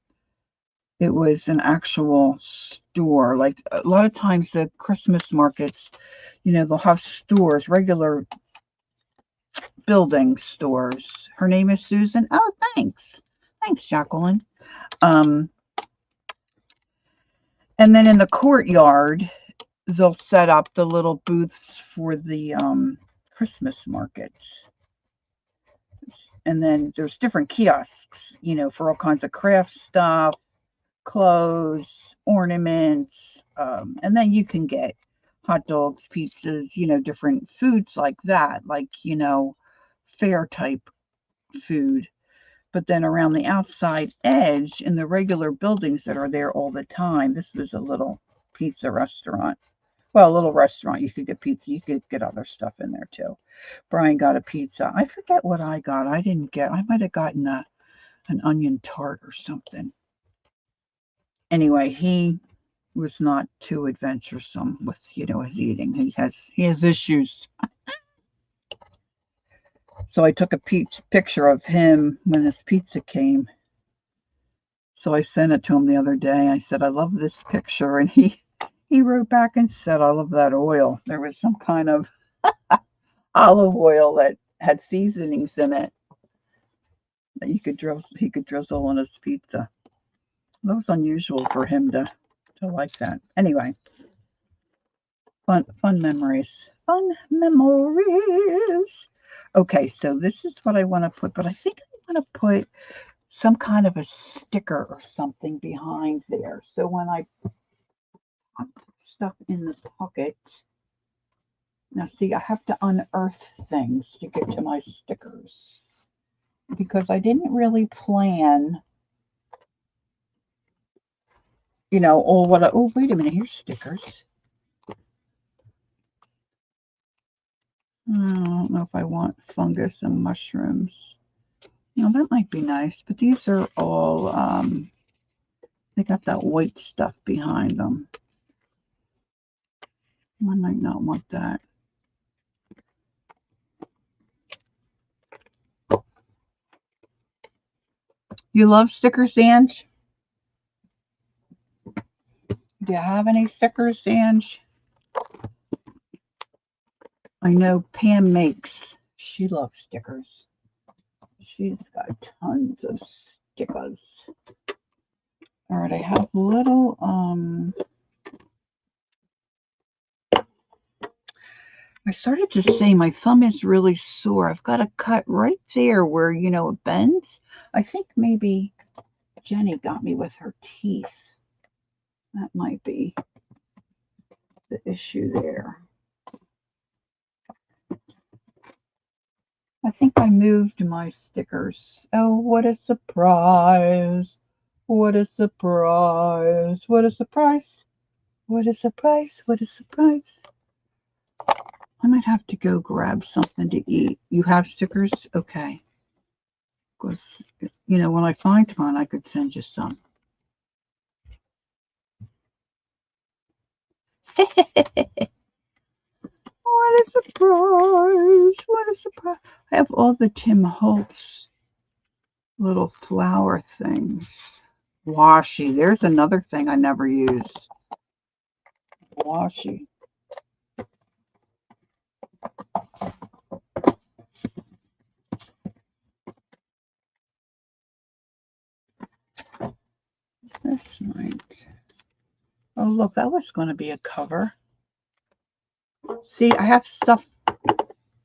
It was an actual store. Like a lot of times the Christmas markets, they'll have stores, regular building stores. Her name is Susan. Oh, thanks. Thanks, Jacqueline. And then in the courtyard, they'll set up the little booths for the Christmas markets. And then there's different kiosks, for all kinds of craft stuff, clothes, ornaments. And then you can get hot dogs, pizzas, different foods like that, like, fair type food. But then around the outside edge in the regular buildings that are there all the time, this was a little pizza restaurant. Well, a little restaurant. You could get pizza. You could get other stuff in there too. Brian got a pizza. I forget what I got. I might have gotten an onion tart or something. Anyway, he was not too adventuresome with, his eating. He has issues. So I took a picture of him when this pizza came. So I sent it to him the other day. I said, I love this picture. And he wrote back and said, I love that oil. There was some kind of olive oil that had seasonings in it that he could drizzle on his pizza. That was unusual for him to like that. Anyway, fun memories. Fun memories. Okay, so this is what I want to put, but I think I want to put some kind of a sticker or something behind there. So when I put stuff in the pocket, now see, I have to unearth things to get to my stickers because I didn't really plan, oh, wait a minute, here's stickers. I don't know if I want fungus and mushrooms. That might be nice, but these are all, they got that white stuff behind them. I might not want that. You love stickers, Ange? Do you have any stickers, Ange? I know Pam makes. She loves stickers. She's got tons of stickers. All right, I have little, I started to say my thumb is really sore. I've got a cut right there where, it bends. I think maybe Jenny got me with her teeth. That might be the issue there. I think I moved my stickers. Oh, what a surprise. What a surprise. What a surprise. What a surprise. What a surprise. I might have to go grab something to eat. You have stickers? Okay. Because, when I find one, I could send you some. What a surprise. What a surprise. I have all the Tim Holtz little flower things. Washi. There's another thing I never use. Washi. This might. Oh, look, that was going to be a cover. See, I have stuff.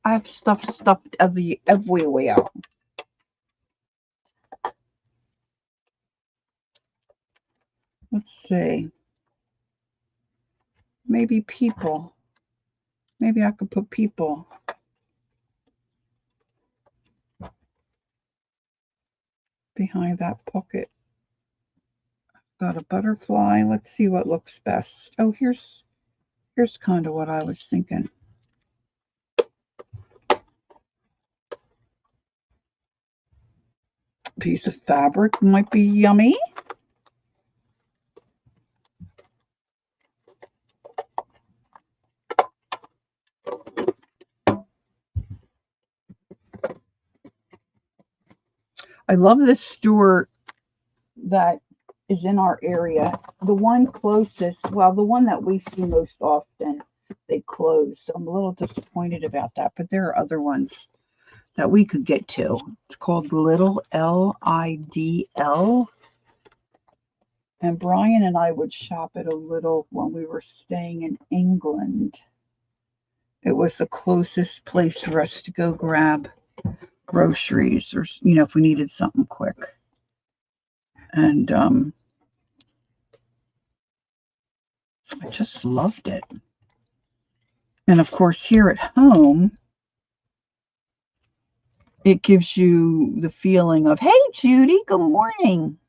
I have stuff stuffed everywhere. Let's see. Maybe people. Maybe I could put people. Behind that pocket. Got a butterfly. Let's see what looks best. Oh, here's kind of what I was thinking. Piece of fabric might be yummy. I love this store that is in our area. The one closest, well, the one that we see most often, they closed. So I'm a little disappointed about that. But there are other ones that we could get to. It's called Lidl, Lidl. And Brian and I would shop at a Lidl when we were staying in England. It was the closest place for us to go grab groceries or, if we needed something quick. And I just loved it. And of course, here at home, it gives you the feeling of, hey, Judy, good morning.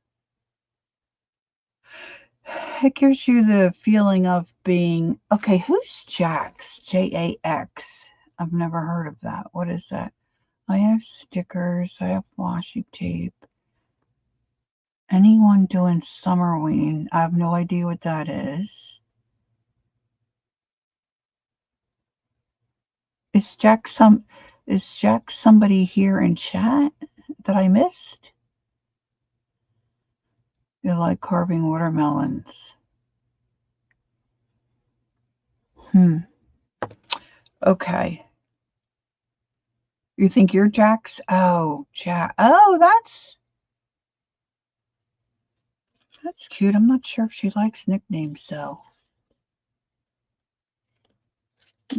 It gives you the feeling of being, okay, who's Jax? Jax. I've never heard of that. What is that? I have stickers. I have washi tape. Anyone doing Summerween? I have no idea what that is. Is Jack Is Jack somebody here in chat that I missed? You like carving watermelons. Okay. You think you're Jack's? Oh, Jack. Oh, that's cute. I'm not sure if she likes nicknames, though. I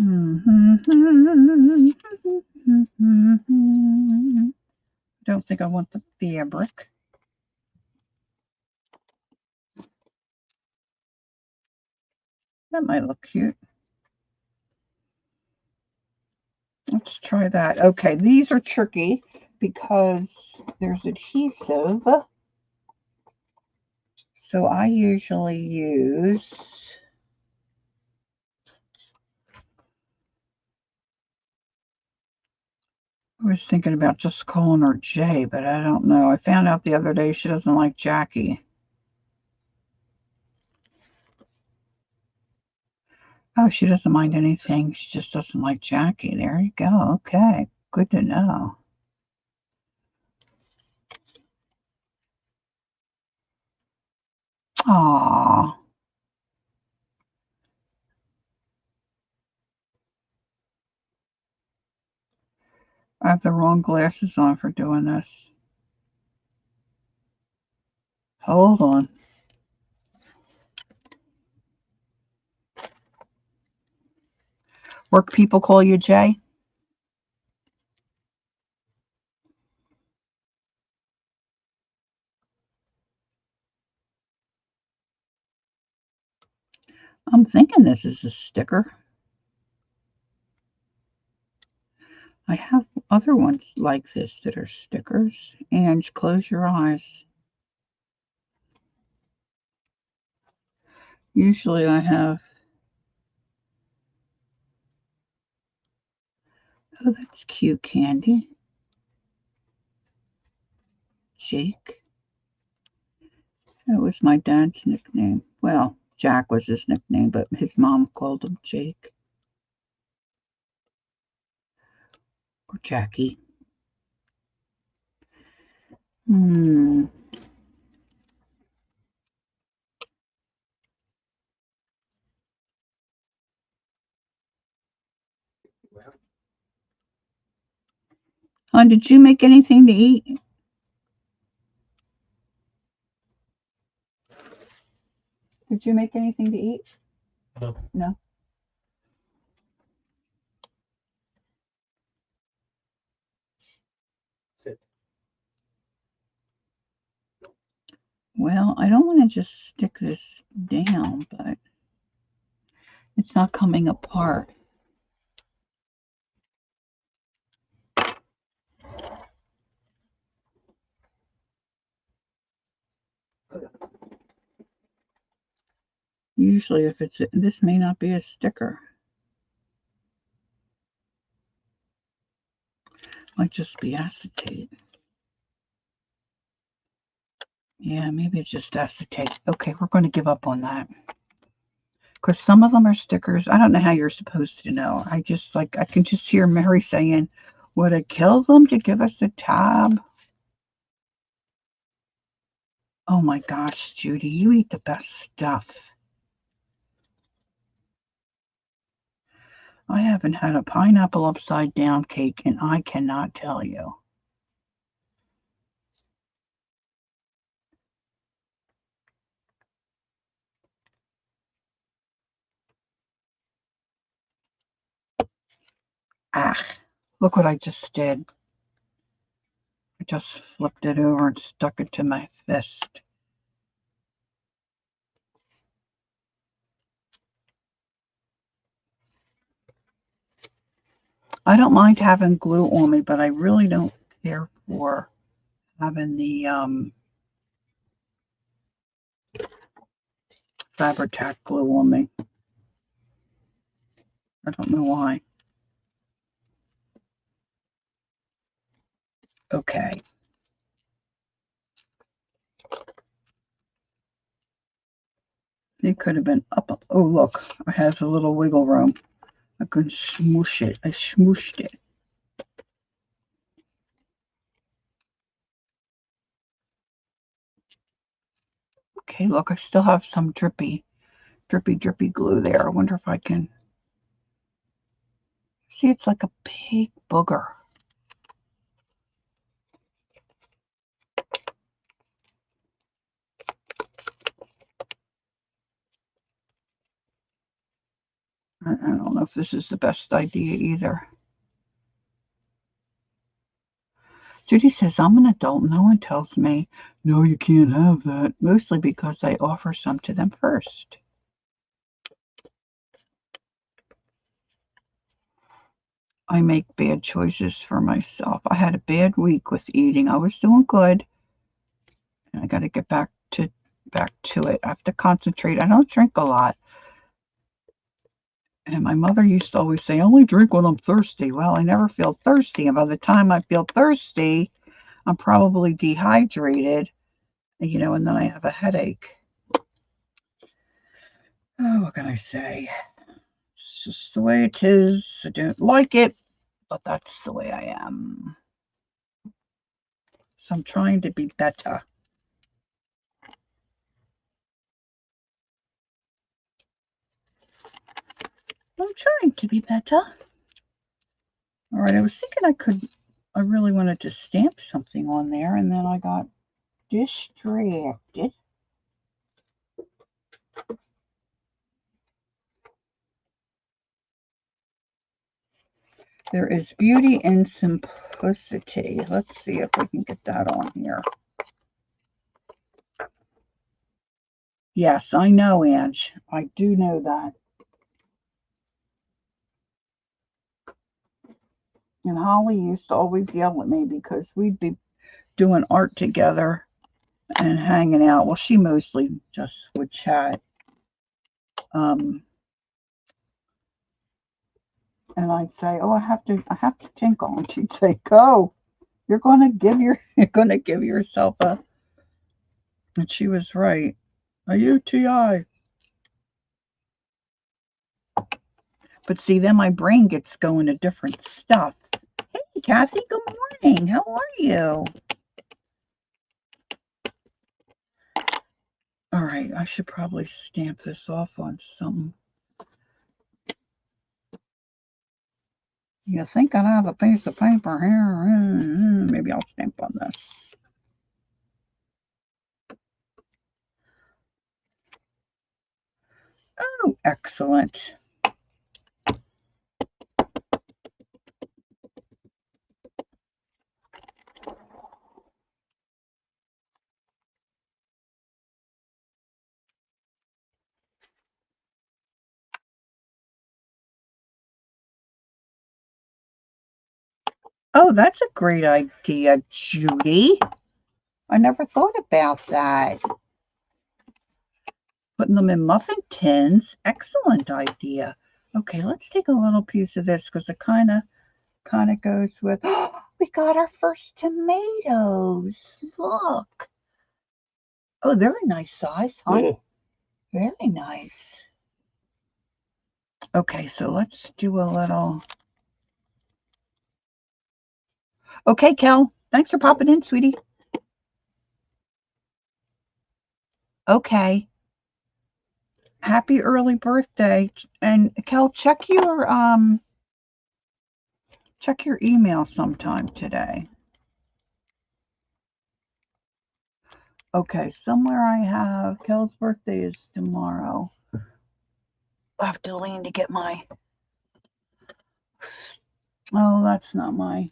don't think I want the fabric. That might look cute. Let's try that. Okay, these are tricky because there's adhesive. So I usually use I was thinking about just calling her Jay, but I don't know. I found out the other day she doesn't like Jackie. Oh, she doesn't mind anything. She just doesn't like Jackie. There you go. Okay. Good to know. Aww. I have the wrong glasses on for doing this. Hold on. Work people call you Jay? I'm thinking this is a sticker. I have other ones like this that are stickers. And close your eyes. Usually I have. Oh, that's cute, Candy. Jake. That was my dad's nickname. Well, Jack was his nickname, but his mom called him Jake. Or Jackie. Hon, did you make anything to eat? Did you make anything to eat? No. No. Sit. Well, I don't want to just stick this down, but it's not coming apart. Usually if it's, this may not be a sticker. Might just be acetate. Yeah, maybe it's just acetate. Okay, we're going to give up on that. Because some of them are stickers. I don't know how you're supposed to know. I just, like, I can just hear Mary saying, would it kill them to give us a tab? Oh my gosh, Judy, you eat the best stuff. I haven't had a pineapple upside down cake and I cannot tell you. Ah, look what I just did. I just flipped it over and stuck it to my fist. I don't mind having glue on me, but I really don't care for having the Fabri-Tac glue on me. I don't know why. Okay. It could have been up. Oh, look, I have a little wiggle room. I could smoosh it. I smooshed it. Okay, look, I still have some drippy glue there. I wonder if I can see. It's like a big booger. I don't know if this is the best idea either. Judy says, I'm an adult. No one tells me, no, you can't have that. Mostly because I offer some to them first. I make bad choices for myself. I had a bad week with eating. I was doing good. And I got to get back to it. I have to concentrate. I don't drink a lot. And my mother used to always say, only drink when I'm thirsty. Well, I never feel thirsty. And by the time I feel thirsty, I'm probably dehydrated, and then I have a headache. Oh, what can I say? It's just the way it is. I don't like it, but that's the way I am. So I'm trying to be better. I'm trying to be better. All right, I was thinking I really wanted to stamp something on there, and then I got distracted. There is beauty in simplicity. Let's see if we can get that on here. Yes, I know, Ange. I do know that. And Holly used to always yell at me because we'd be doing art together and hanging out. Well, she mostly just would chat. And I'd say, "Oh, I have to tinkle," and she'd say, "Go. You're gonna give yourself a." And she was right. A UTI. But see, then my brain gets going to different stuff. Hey, Cassie. Good morning. How are you? All right, I should probably stamp this off on something. You think I'd have a piece of paper here? Maybe I'll stamp on this. Oh, excellent. Oh, that's a great idea, Judy. I never thought about that. Putting them in muffin tins. Excellent idea. Okay, let's take a little piece of this because it kind of goes with. Oh, we got our first tomatoes. Look. Oh, they're a nice size, huh? Yeah. Very nice. Okay, so let's do a little. Okay, Kel. Thanks for popping in, sweetie. Okay. Happy early birthday. And Kel, check your email sometime today. Okay, somewhere I have Kel's birthday is tomorrow. I have to lean to get my. Oh, that's not my.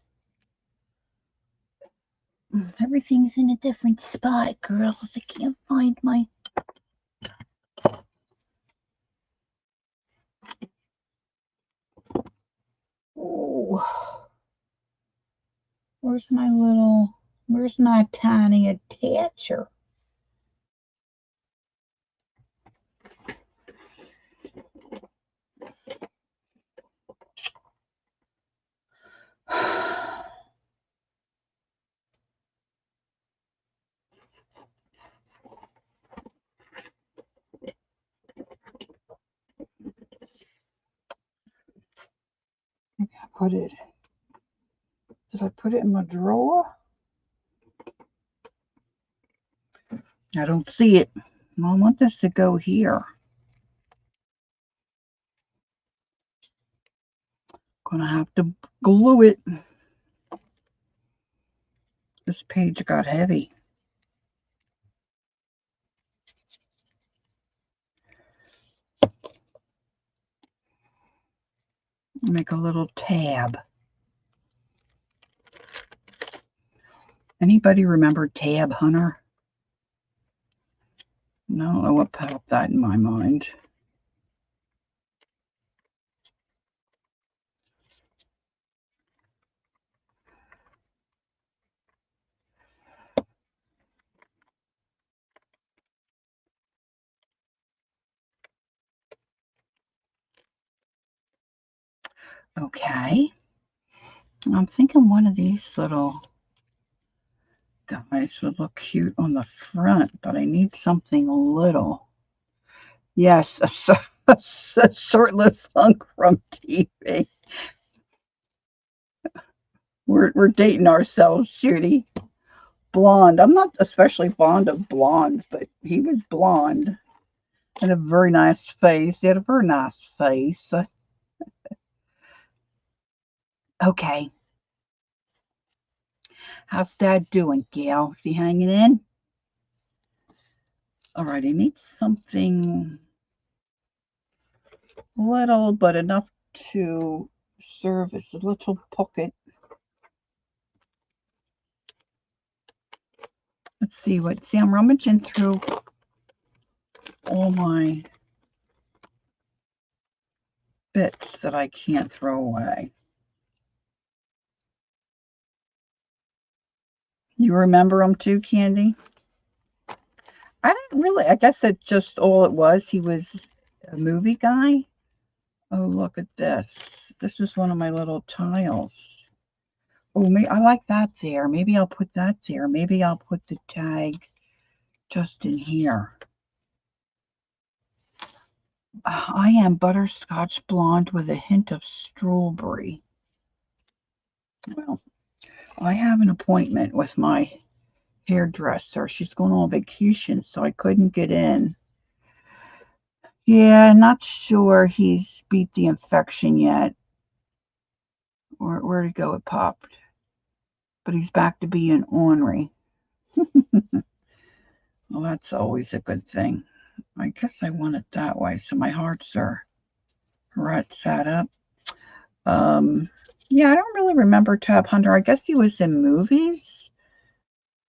Everything's in a different spot, girls. I can't find my. Oh, where's my tiny attacher? Maybe I put it. Did I put it in my drawer? I don't see it. Well, I want this to go here. Gonna have to glue it. This page got heavy. Make a little tab. Anybody remember Tab Hunter? I don't know what popped that in my mind. Okay. I'm thinking one of these little guys would look cute on the front, but I need something little. Yes, a shirtless hunk from TV. We're dating ourselves, Judy. Blonde. I'm not especially fond of blondes, but he was blonde. Had a very nice face. He had a very nice face. Okay. How's Dad doing, Gail? Is he hanging in? All right, I need something little, but enough to serve as a little pocket. Let's see what. See, I'm rummaging through all my bits that I can't throw away. You remember them too, Candy? I didn't really. I guess that's just all it was. He was a movie guy. Oh, look at this. This is one of my little tiles. Oh, I like that there. Maybe I'll put that there. Maybe I'll put the tag just in here. I am butterscotch blonde with a hint of strawberry. Well, I have an appointment with my hairdresser. She's going on vacation, so I couldn't get in. Yeah, not sure he's beat the infection yet. Where'd it go? It popped. But he's back to being ornery. Well, that's always a good thing. I guess I want it that way, so my hearts are right set up. Yeah, I don't really remember Tab Hunter. I guess he was in movies.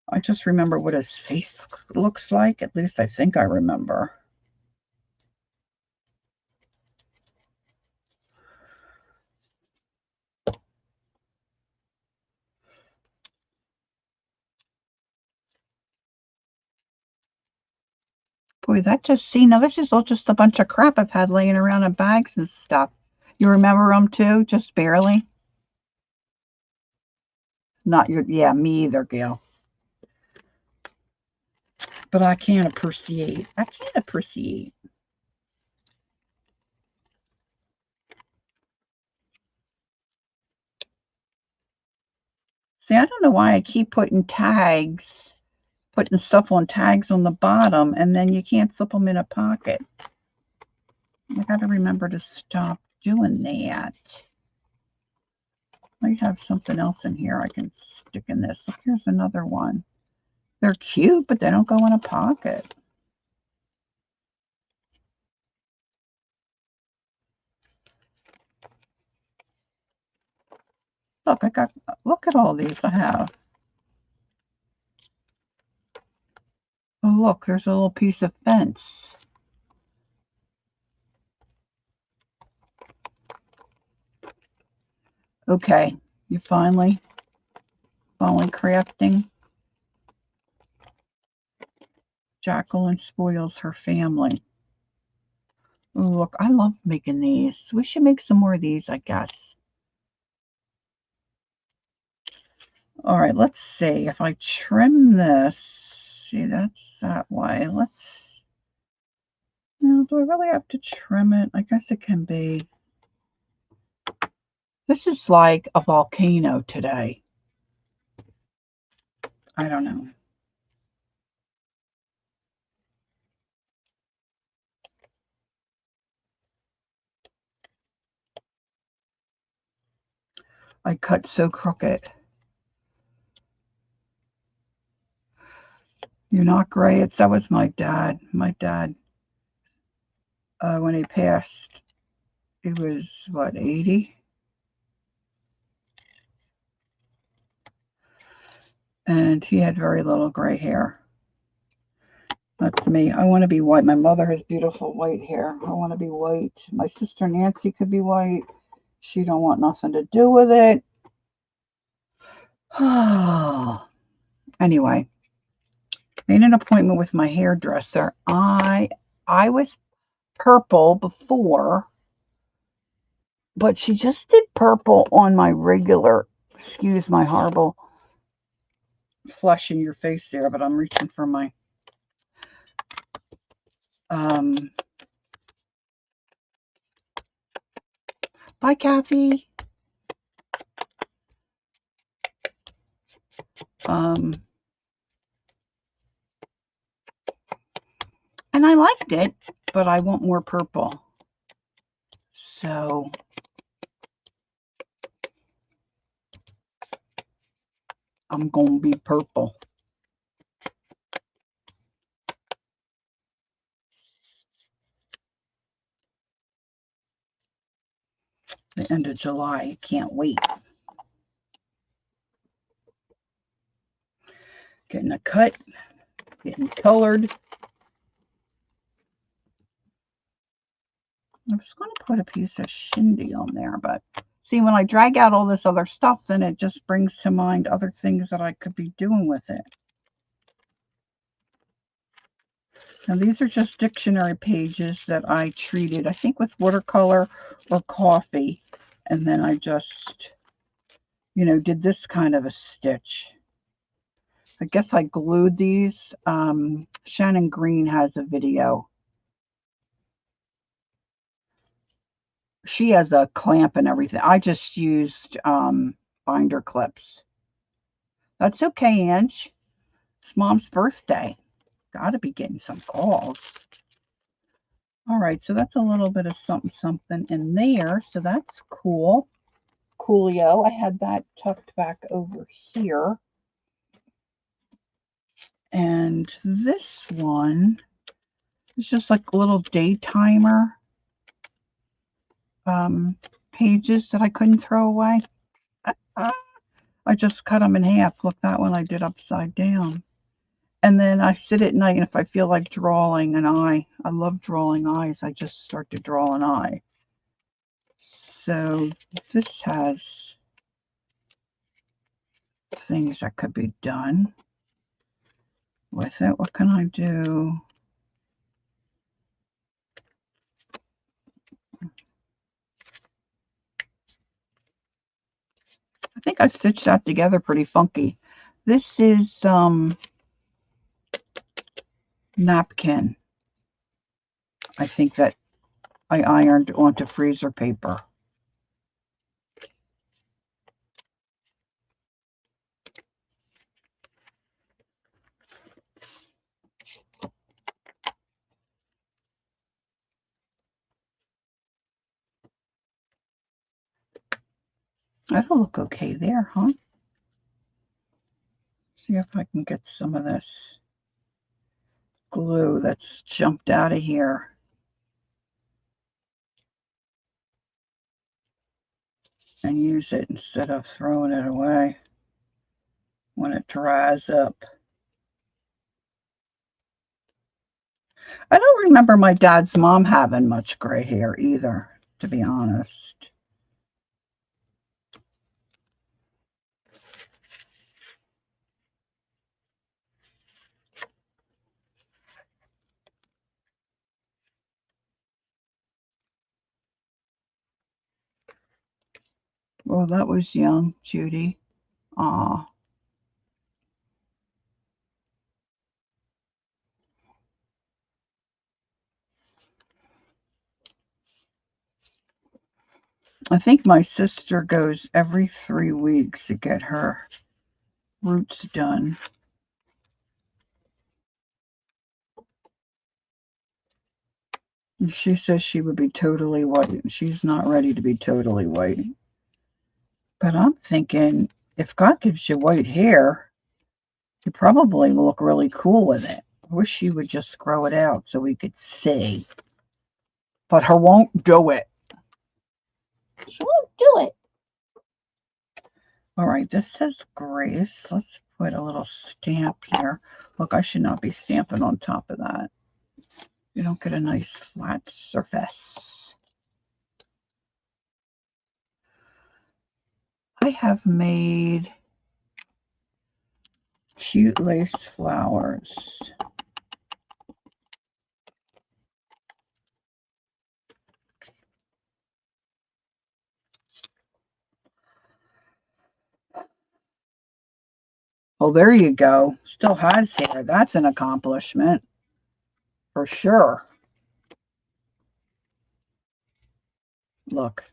I just remember what his face looks like. At least I think I remember. Boy, now this is all just a bunch of crap I've had laying around in bags and stuff. You remember them too? Just barely? Not your, yeah, me either, Gail. But I can't appreciate. See, I don't know why I keep putting stuff on tags on the bottom, and then you can't slip them in a pocket. I got to remember to stop doing that. I have something else in here I can stick in this. Look, here's another one. They're cute, but they don't go in a pocket. Look at all these I have. Oh, look, there's a little piece of fence. Okay, you finally crafting. Jacqueline spoils her family. Oh, look, I love making these. We should make some more of these, I guess. All right, let's see. If I trim this, see, that's that way. Now, do I really have to trim it? I guess it can be. This is like a volcano today. I don't know. I cut so crooked. You're not gray. That was my dad. My dad, when he passed, he was, what, 80? And he had very little gray hair. That's me. I want to be white. My mother has beautiful white hair. I want to be white. My sister Nancy could be white. She don't want nothing to do with it. Anyway, made an appointment with my hairdresser. I was purple before, but she just did purple on my regular, excuse my horrible flush in your face there, but I'm reaching for my bye Kathy. And I liked it, but I want more purple. So I'm gonna be purple. The end of July. Can't wait. Getting a cut, getting colored. I was going to put a piece of shindy on there, but see, when I drag out all this other stuff, then it just brings to mind other things that I could be doing with it. Now, these are just dictionary pages that I treated, I think, with watercolor or coffee. And then I just, you know, did this kind of a stitch. I guess I glued these. Shannon Green has a video. She has a clamp and everything. I just used binder clips. That's okay, Ange. It's Mom's birthday. Gotta be getting some calls. All right, so that's a little bit of something in there. So that's cool. Coolio. I had that tucked back over here. And this one is just like a little day timer pages that I couldn't throw away. I just cut them in half. Look, that one I did upside down. And then I sit at night, and if I feel like drawing an eye, I love drawing eyes, I just start to draw an eye. So this has things that could be done with it. What can I do? I think I stitched that together pretty funky. This is napkin. I think that I ironed onto freezer paper. That'll look okay there, huh? See if I can get some of this glue that's jumped out of here. And use it instead of throwing it away when it dries up. I don't remember my dad's mom having much gray hair either, to be honest. Well, that was young, Judy. Aw. I think my sister goes every 3 weeks to get her roots done. She says she would be totally white. She's not ready to be totally white. But I'm thinking, if God gives you white hair, you probably will look really cool with it. I wish she would just grow it out so we could see. But her won't do it. She won't do it. All right, this says Grace. Let's put a little stamp here. Look, I should not be stamping on top of that. You don't get a nice flat surface. I have made cute lace flowers. Oh, there you go. Still has hair. That's an accomplishment for sure. Look,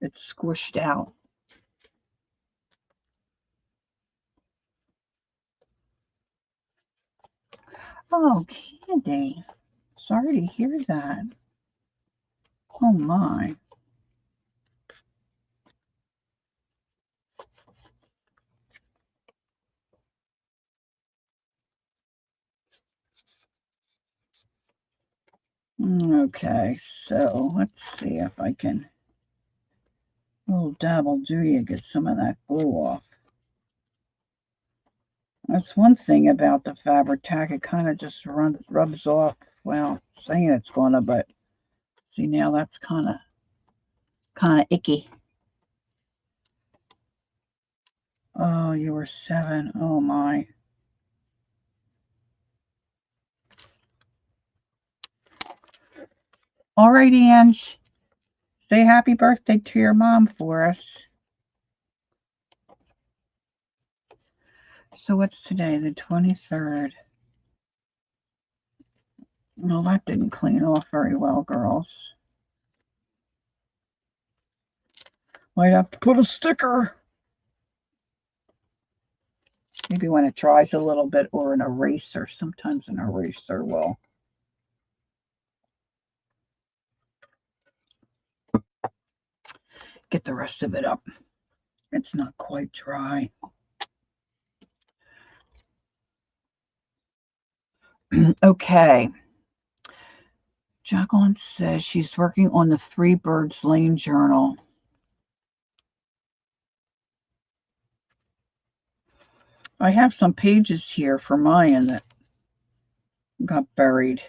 it's squished out. Oh, Candy. Sorry to hear that. Oh, my. Okay, so let's see if I can a little dabble do you get some of that glue off. That's one thing about the Fabri-Tac. It kind of just rubs off. Well, saying it's gonna, but see now that's kind of icky. Oh, you were 7. Oh my. All right, Ange. Say happy birthday to your mom for us. So what's today? The 23rd. Well, that didn't clean off very well, girls. Might have to put a sticker. Maybe when it dries a little bit, or an eraser. Sometimes an eraser will. Get the rest of it up. It's not quite dry. Okay. Jacqueline says she's working on the Three Birds Lane journal. I have some pages here for mine that got buried.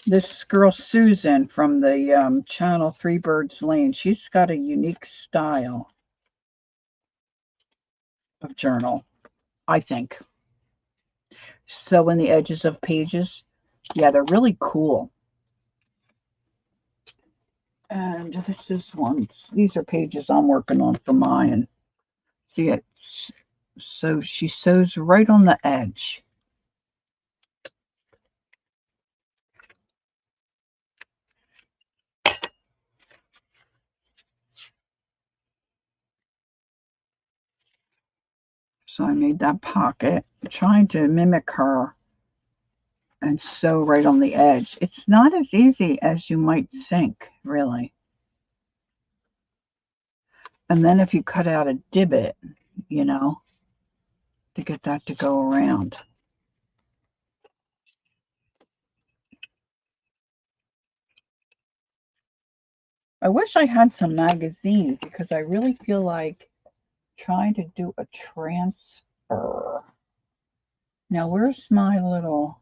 This girl, Susan, from the channel Three Birds Lane, she's got a unique style of journal, I think. So in the edges of pages, yeah, they're really cool. And this is one. These are pages I'm working on for mine. See, it's so she sews right on the edge. So I made that pocket, trying to mimic her and sew right on the edge. It's not as easy as you might think, really. And then if you cut out a divot, you know, to get that to go around. I wish I had some magazine because I really feel like trying to do a transfer. Now, where's my little...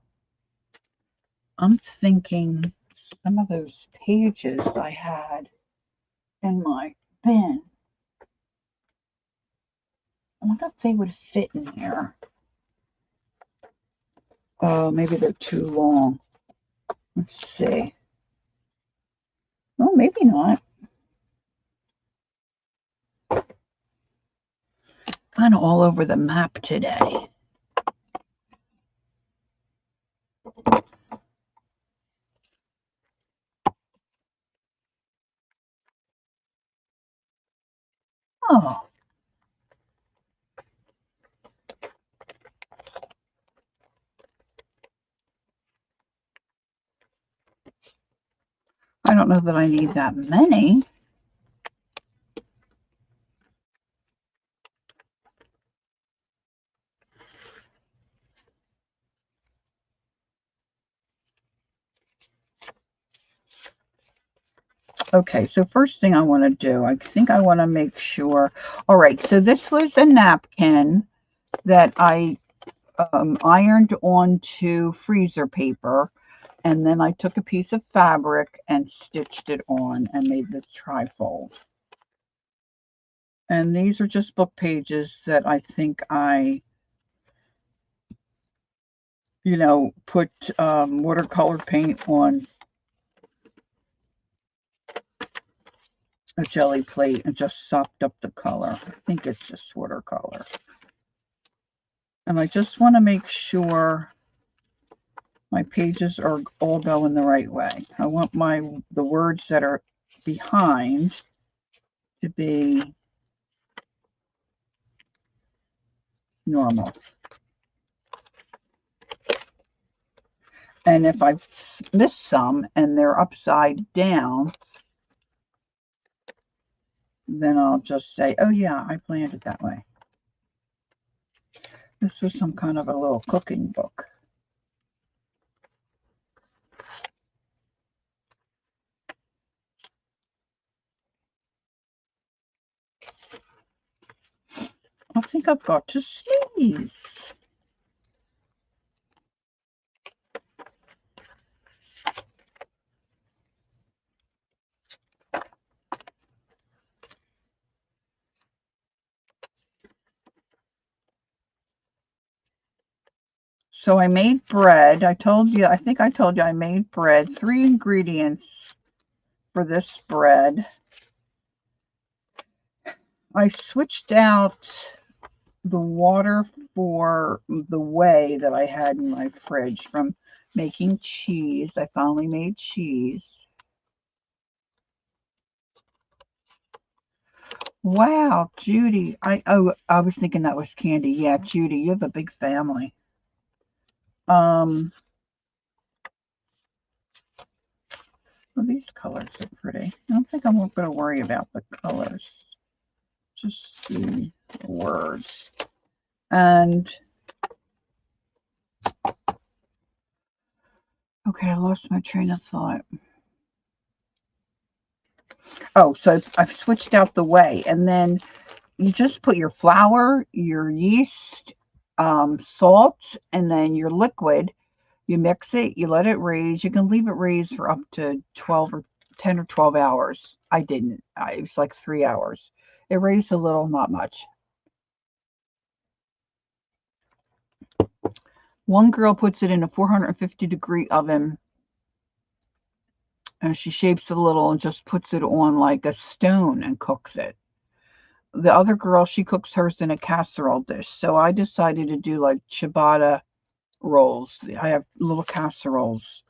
I'm thinking some of those pages I had in my bin. I wonder if they would fit in here. Oh, maybe they're too long. Let's see. Oh, maybe not. Kind of all over the map today. Oh. I don't know that I need that many. Okay, so first thing I want to do, I think I want to make sure. All right, so this was a napkin that I ironed onto freezer paper, and then I took a piece of fabric and stitched it on and made this trifold. And these are just book pages that I think I, put watercolor paint on a jelly plate and just sopped up the color. I think it's just watercolor. And I just want to make sure my pages are all going the right way. I want the words that are behind to be normal. And if I've missed some and they're upside down, then I'll just say, oh yeah, I planned it that way. This was some kind of a little cooking book. I think I've got to sneeze. So I made bread. I think I told you I made bread. 3 ingredients for this bread. I switched out the water for the whey that I had in my fridge from making cheese. I finally made cheese. Wow, Judy. I was thinking that was Candy. Yeah, Judy, you have a big family. Well, these colors are pretty. I don't think I'm going to worry about the colors. Just the words. And okay, I lost my train of thought. Oh, so I've switched out the whey, and then you just put your flour, your yeast, salt, and then your liquid. You mix it, you let it raise. You can leave it raise for up to 12 or 10 or 12 hours. I didn't. It was like 3 hours. It raised a little, not much. One girl puts it in a 450-degree oven, and she shapes it a little and just puts it on like a stone and cooks it. The other girl, she cooks hers in a casserole dish. So I decided to do like ciabatta rolls. I have little casseroles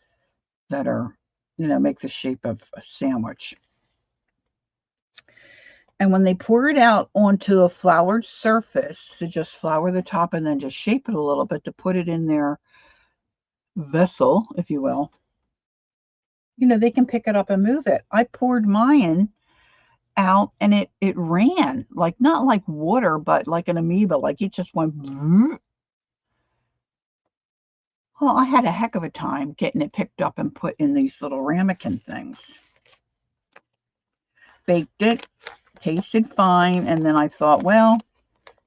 that are, make the shape of a sandwich. And when they pour it out onto a floured surface, to just flour the top and then just shape it a little bit to put it in their vessel, if you will, they can pick it up and move it. I poured mine out and it ran, like not like water, but like an amoeba, like it just went. Well, I had a heck of a time getting it picked up and put in these little ramekin things. Baked it, tasted fine, and then I thought, well,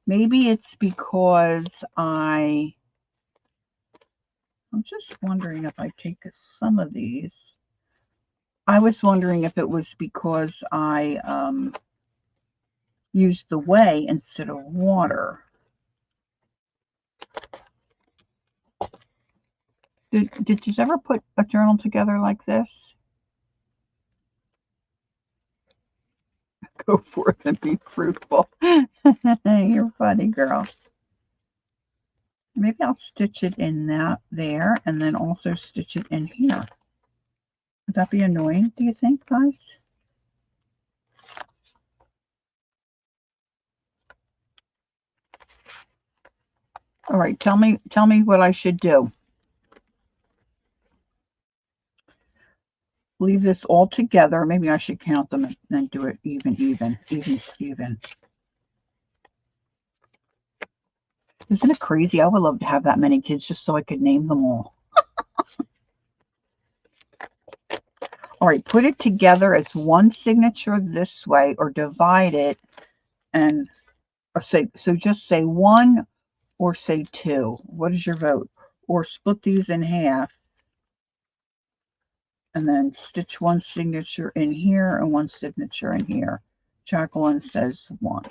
maybe it's because I'm just wondering if I take some of these. I was wondering if it was because I used the whey instead of water. Did you ever put a journal together like this? Go forth and be fruitful. You're funny, girl. Maybe I'll stitch it in there and then also stitch it in here. Would that be annoying, do you think, guys? All right, tell me what I should do. leave this all together. Maybe I should count them and then do it even, Steven. Isn't it crazy? I would love to have that many kids just so I could name them all. All right, put it together as one signature this way, or divide it and say, so just say one or say two. What is your vote? Or split these in half and then stitch one signature in here and one signature in here. Jacqueline says one.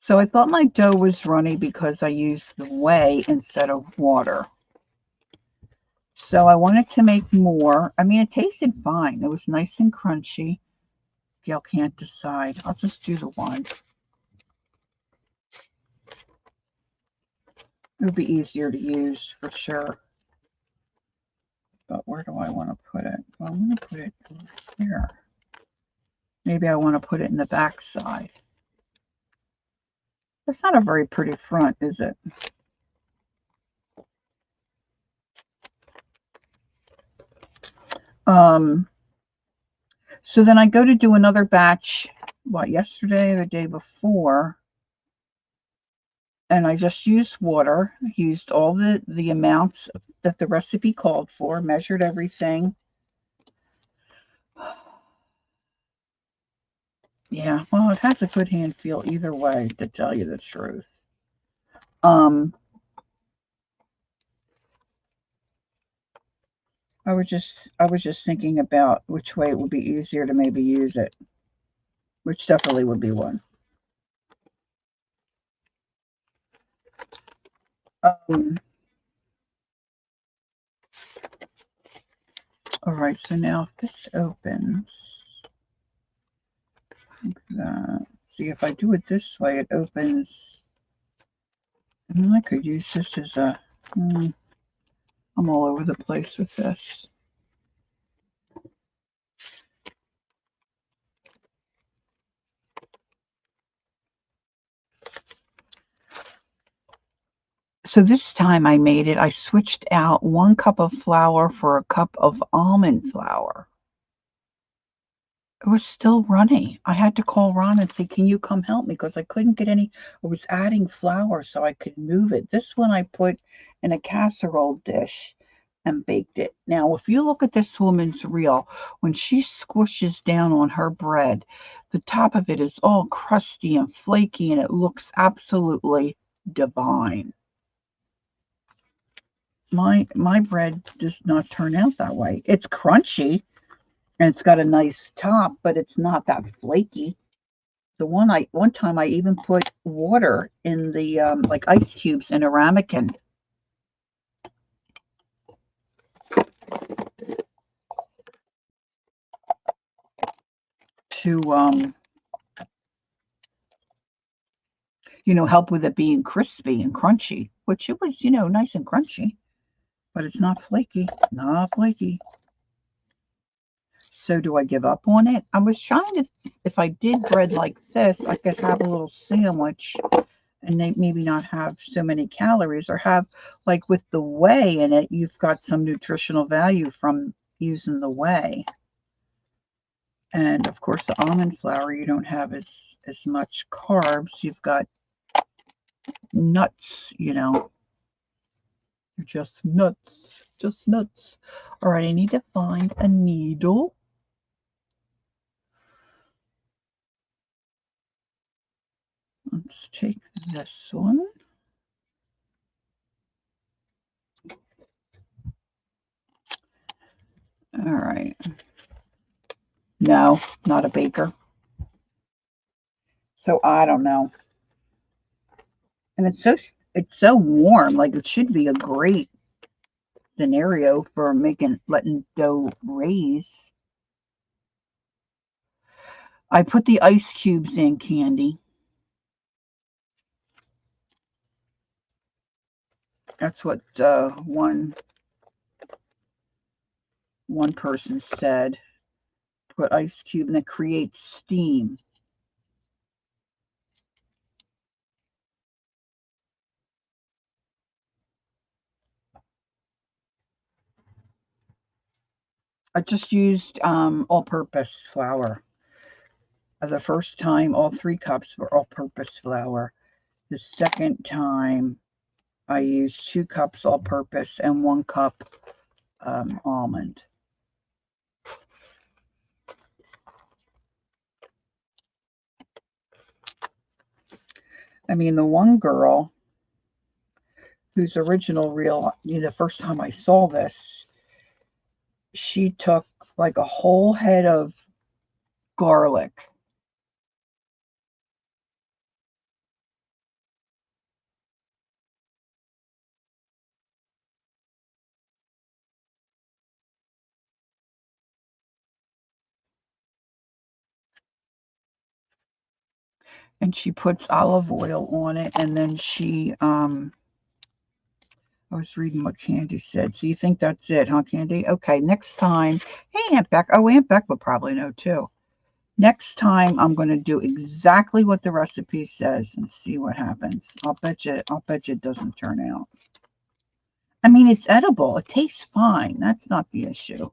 So I thought my dough was runny because I used the whey instead of water. So I wanted to make more. I mean, it tasted fine. It was nice and crunchy. Gail can't decide. I'll just do the one. It would be easier to use for sure. But where do I want to put it? Well, I'm going to put it here. Maybe I want to put it in the back side. That's not a very pretty front, is it? So then I go to do another batch, yesterday or the day before, and I just used water, used all the amounts that the recipe called for, measured everything. Yeah, well, it has a good hand feel either way, to tell you the truth. I was just thinking about which way it would be easier to maybe use it, which definitely would be one. All right, so now if this opens, like that. See, if I do it this way, it opens. And I could use this as a. I'm all over the place with this. So this time I made it. I switched out 1 cup of flour for a cup of almond flour. It was still runny. I had to call Ron and say, can you come help me? Because I couldn't get any. I was adding flour so I could move it. This one I put in a casserole dish and baked it. Now, if you look at this woman's reel, when she squishes down on her bread, the top of it is all crusty and flaky, and it looks absolutely divine. My bread does not turn out that way. It's crunchy and it's got a nice top, but it's not that flaky. The one time I even put water in the like ice cubes in a ramekin. To help with it being crispy and crunchy, which it was, nice and crunchy, but it's not flaky. Not flaky. So do I give up on it? I was trying to, if I did bread like this, I could have a little sandwich and maybe not have so many calories, or have, like with the whey in it, you've got some nutritional value from using the whey. And of course, the almond flour, you don't have as much carbs. You've got nuts, just nuts, just nuts. All right, I need to find a needle. Let's take this one. All right. No, not a baker. So I don't know. And it's so warm. Like, it should be a great scenario for letting dough raise. I put the ice cubes in, Candy. That's what 1 One person said, put ice cube and it creates steam. I just used all-purpose flour. The first time, all 3 cups were all-purpose flour. The second time, I used 2 cups all-purpose and 1 cup almond. I mean, the one girl whose original reel, the first time I saw this, she took like a whole head of garlic. And she puts olive oil on it, and then she I was reading what Candy said. So you think that's it, huh, Candy? Okay, next time. Hey, Aunt Beck. Oh, Aunt Beck would probably know too. Next time, I'm going to do exactly what the recipe says and see what happens. I'll bet you it doesn't turn out. I mean, it's edible. It tastes fine. That's not the issue.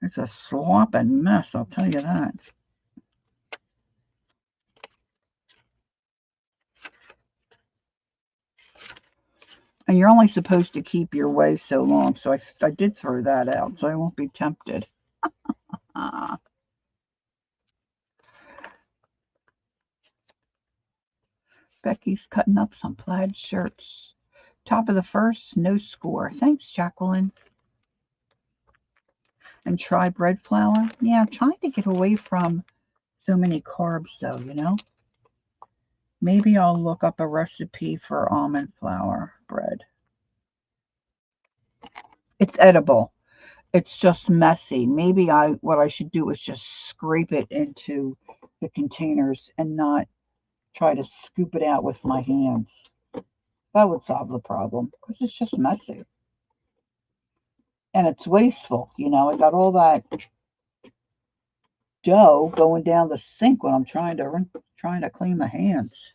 It's a slopping mess, I'll tell you that. And you're only supposed to keep your whey so long, so I did throw that out, so I won't be tempted. Becky's cutting up some plaid shirts. Top of the first, no score. Thanks, Jacqueline. And try bread flour. Yeah, I'm trying to get away from so many carbs, though. Maybe I'll look up a recipe for almond flour bread. It's edible. It's just messy. Maybe what I should do is just scrape it into the containers and not try to scoop it out with my hands. That would solve the problem because it's just messy. And it's wasteful. I got all that dough going down the sink when I'm trying to clean my hands.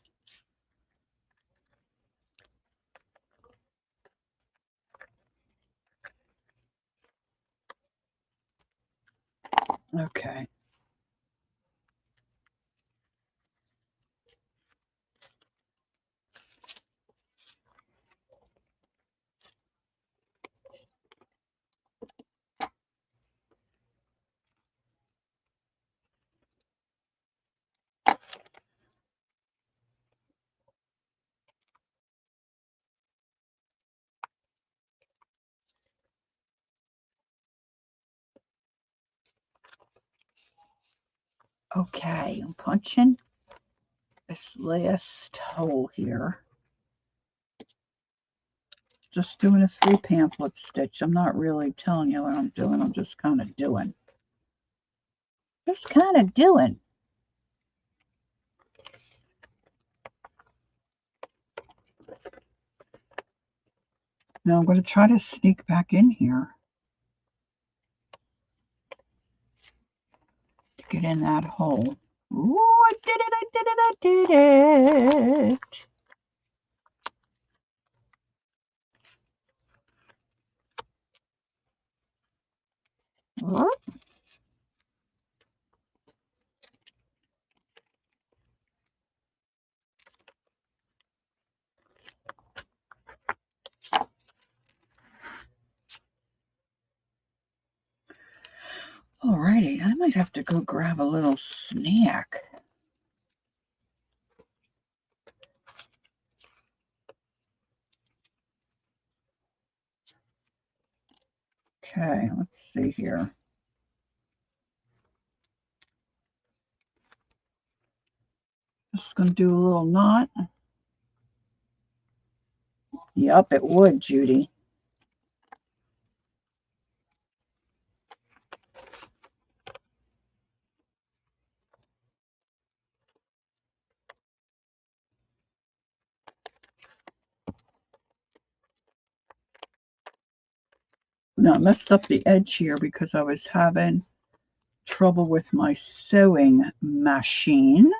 Okay. Okay, I'm punching this last hole here. Just doing a 3 pamphlet stitch. I'm not really telling you what I'm doing. I'm just kind of doing. Just kind of doing. Now I'm going to try to sneak back in here to get in that hole. Ooh, I did it, I did it, I did it. Whoop. Alrighty, I might have to go grab a little snack. Okay, let's see here. Just going to do a little knot. Yep, it would, Judy. Now I messed up the edge here because I was having trouble with my sewing machine.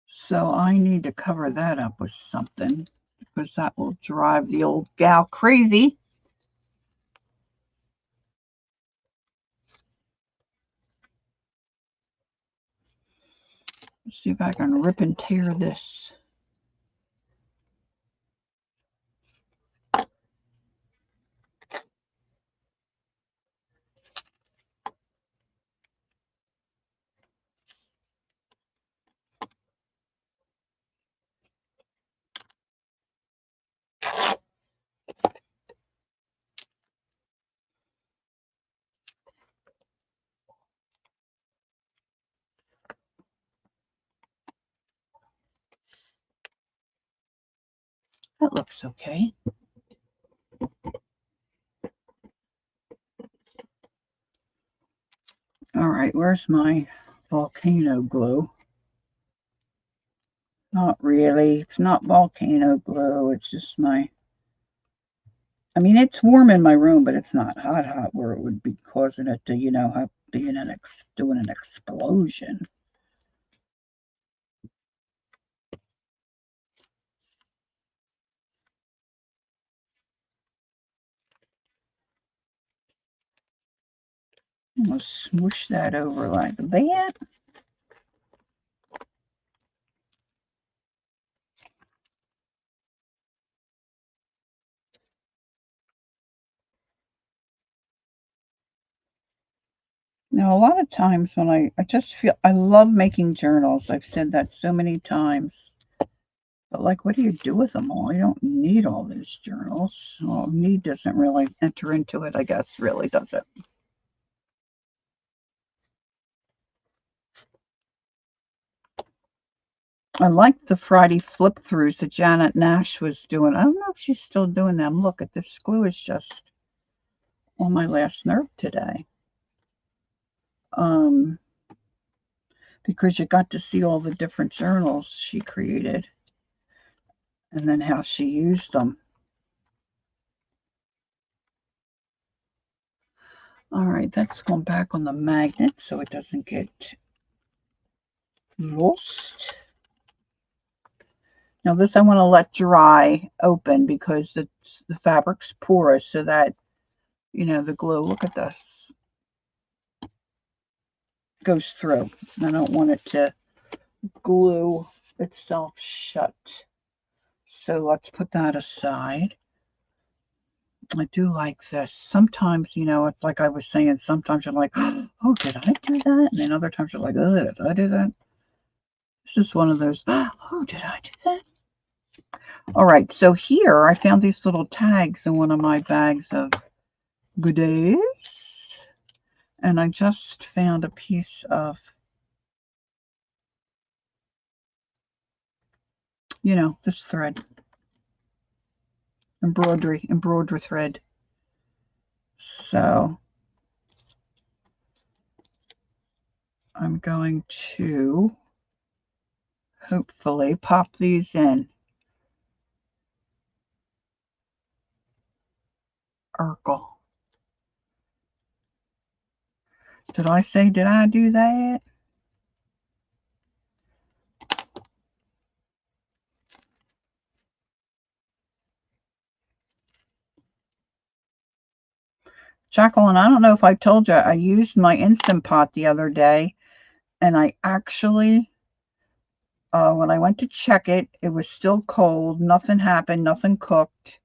So I need to cover that up with something because that will drive the old gal crazy. Let's see if I can rip and tear this. That looks okay. All right, where's my volcano glue? Not really. It's not volcano glue. It's just my... I mean, it's warm in my room, but it's not hot where it would be causing it to, you know, doing an explosion. I'm going to smoosh that over like that. Now, a lot of times when I just feel, I love making journals. I've said that so many times. But like, what do you do with them all? You don't need all these journals. Well, need doesn't really enter into it, I guess, really, does it? I like the Friday flip-throughs that Janet Nash was doing. I don't know if she's still doing them. Look at this glue is just on my last nerve today. Because you got to see all the different journals she created and then how she used them. All right, that's going back on the magnet so it doesn't get lost. Now this I want to let dry open because the fabric's porous so that, you know, the glue, look at this, goes through. I don't want it to glue itself shut. So let's put that aside. I do like this. Sometimes, you know, it's like I was saying, sometimes you're like, oh, did I do that? And then other times you're like, oh, did I do that? This is one of those, oh, did I do that? All right, so here I found these little tags in one of my bags of goodies. And I just found a piece of, you know, this thread. Embroidery thread. So I'm going to hopefully pop these in. Urkel. Did I say, did I do that? Jacqueline, I don't know if I told you, I used my Instant Pot the other day, and I actually, when I went to check it, it was still cold. Nothing happened. Nothing cooked.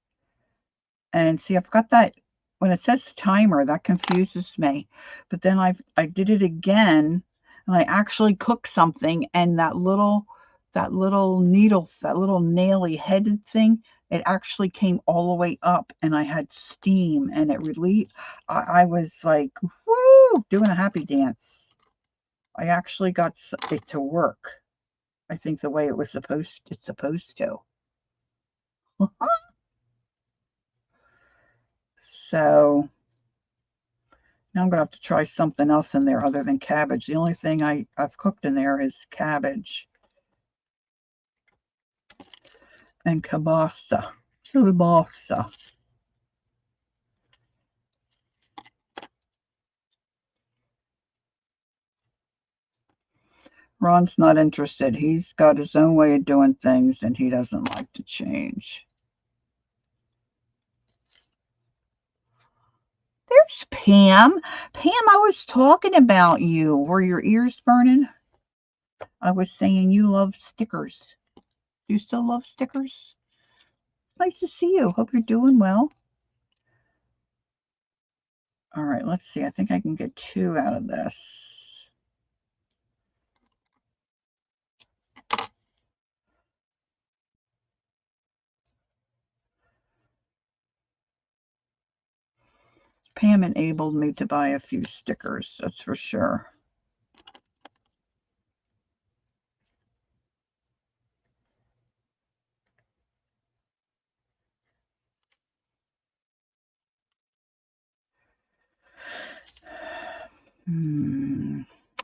And see, I've got that, when it says timer, that confuses me. But then I did it again, and I actually cooked something, and that little needle, that little naily headed thing, it actually came all the way up, and I had steam, and it relieved. I was like, woo, doing a happy dance. I actually got it to work. I think the way it's supposed to. So now I'm going to have to try something else in there other than cabbage. The only thing I've cooked in there is cabbage and kielbasa. Kielbasa. Ron's not interested. He's got his own way of doing things, and he doesn't like to change. There's Pam. Pam, I was talking about you. Were your ears burning? I was saying you love stickers. Do you still love stickers? Nice to see you. Hope you're doing well. All right, let's see. I think I can get 2 out of this. Pam enabled me to buy a few stickers, that's for sure.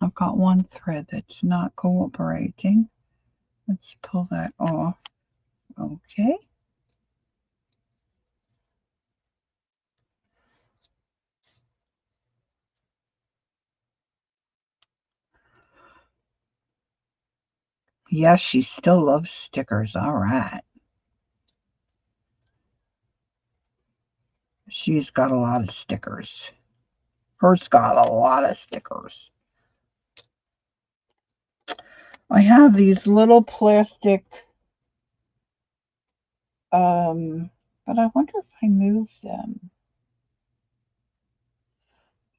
I've got one thread that's not cooperating. Let's pull that off. Okay. Yes, she still loves stickers. All right. She's got a lot of stickers. Hers got a lot of stickers. I have these little plastic, but I wonder if I move them.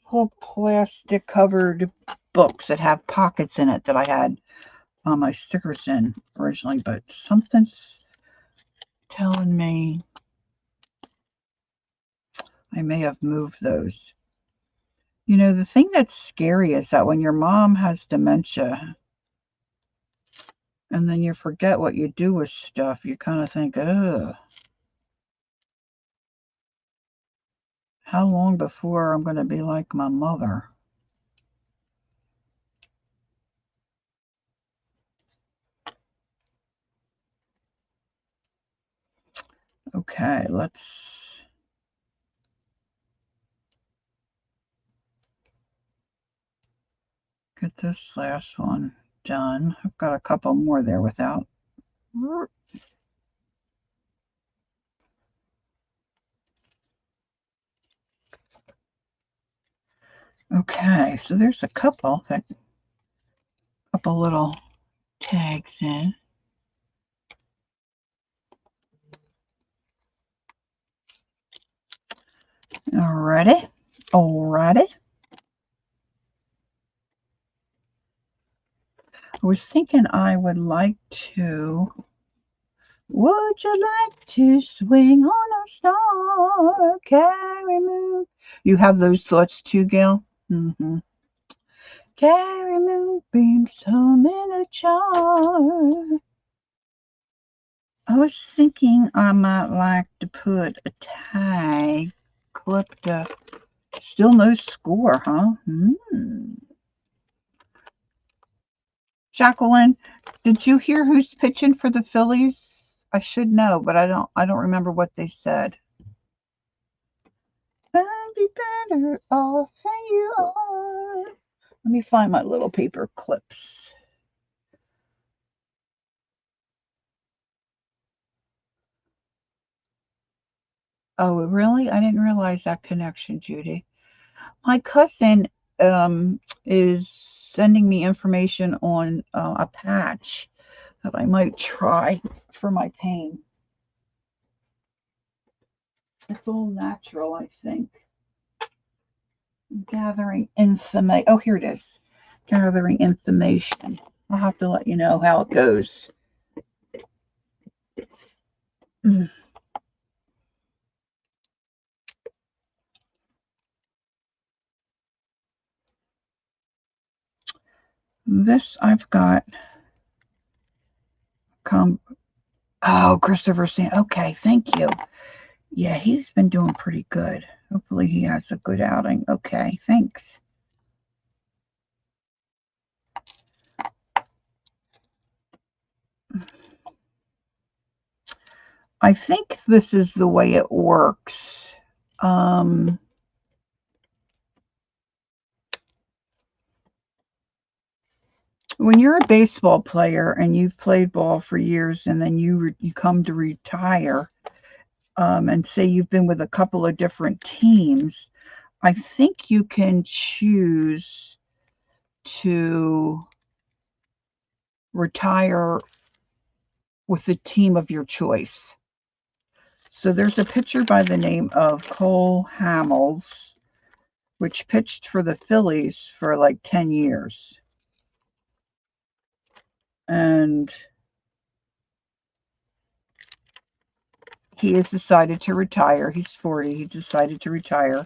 Little plastic covered books that have pockets in it that I had my stickers in originally, but something's telling me I may have moved those. You know, the thing that's scary is that when your mom has dementia and then you forget what you do with stuff, you kind of think, ugh, how long before I'm going to be like my mother? Okay, let's get this last one done. I've got a couple more there without. Okay, so there's a couple little tags in. Alrighty. Alrighty. I was thinking I would like to. Would you like to swing on a star? Carry moon. You have those thoughts too, Gail? Mm-hmm. Carry moonbeams home in a jar. I was thinking I might like to put a tag clipped up. Still no score, huh? Jacqueline, did you hear who's pitching for the Phillies? I should know, but I don't remember what they said. I'd be better off than you are. Let me find my little paper clips. Oh, really? I didn't realize that connection, Judy. My cousin is sending me information on a patch that I might try for my pain. It's all natural, I think. Gathering information. Oh, here it is. Gathering information. I'll have to let you know how it goes. This I've got. Oh, Christopher Sam. Okay, thank you. Yeah, he's been doing pretty good. Hopefully he has a good outing. Okay, thanks. I think this is the way it works. When you're a baseball player and you've played ball for years and then you come to retire, and say you've been with a couple of different teams, I think you can choose to retire with the team of your choice. So there's a pitcher by the name of Cole Hamels, which pitched for the Phillies for like 10 years. And he has decided to retire. He's 40. He decided to retire.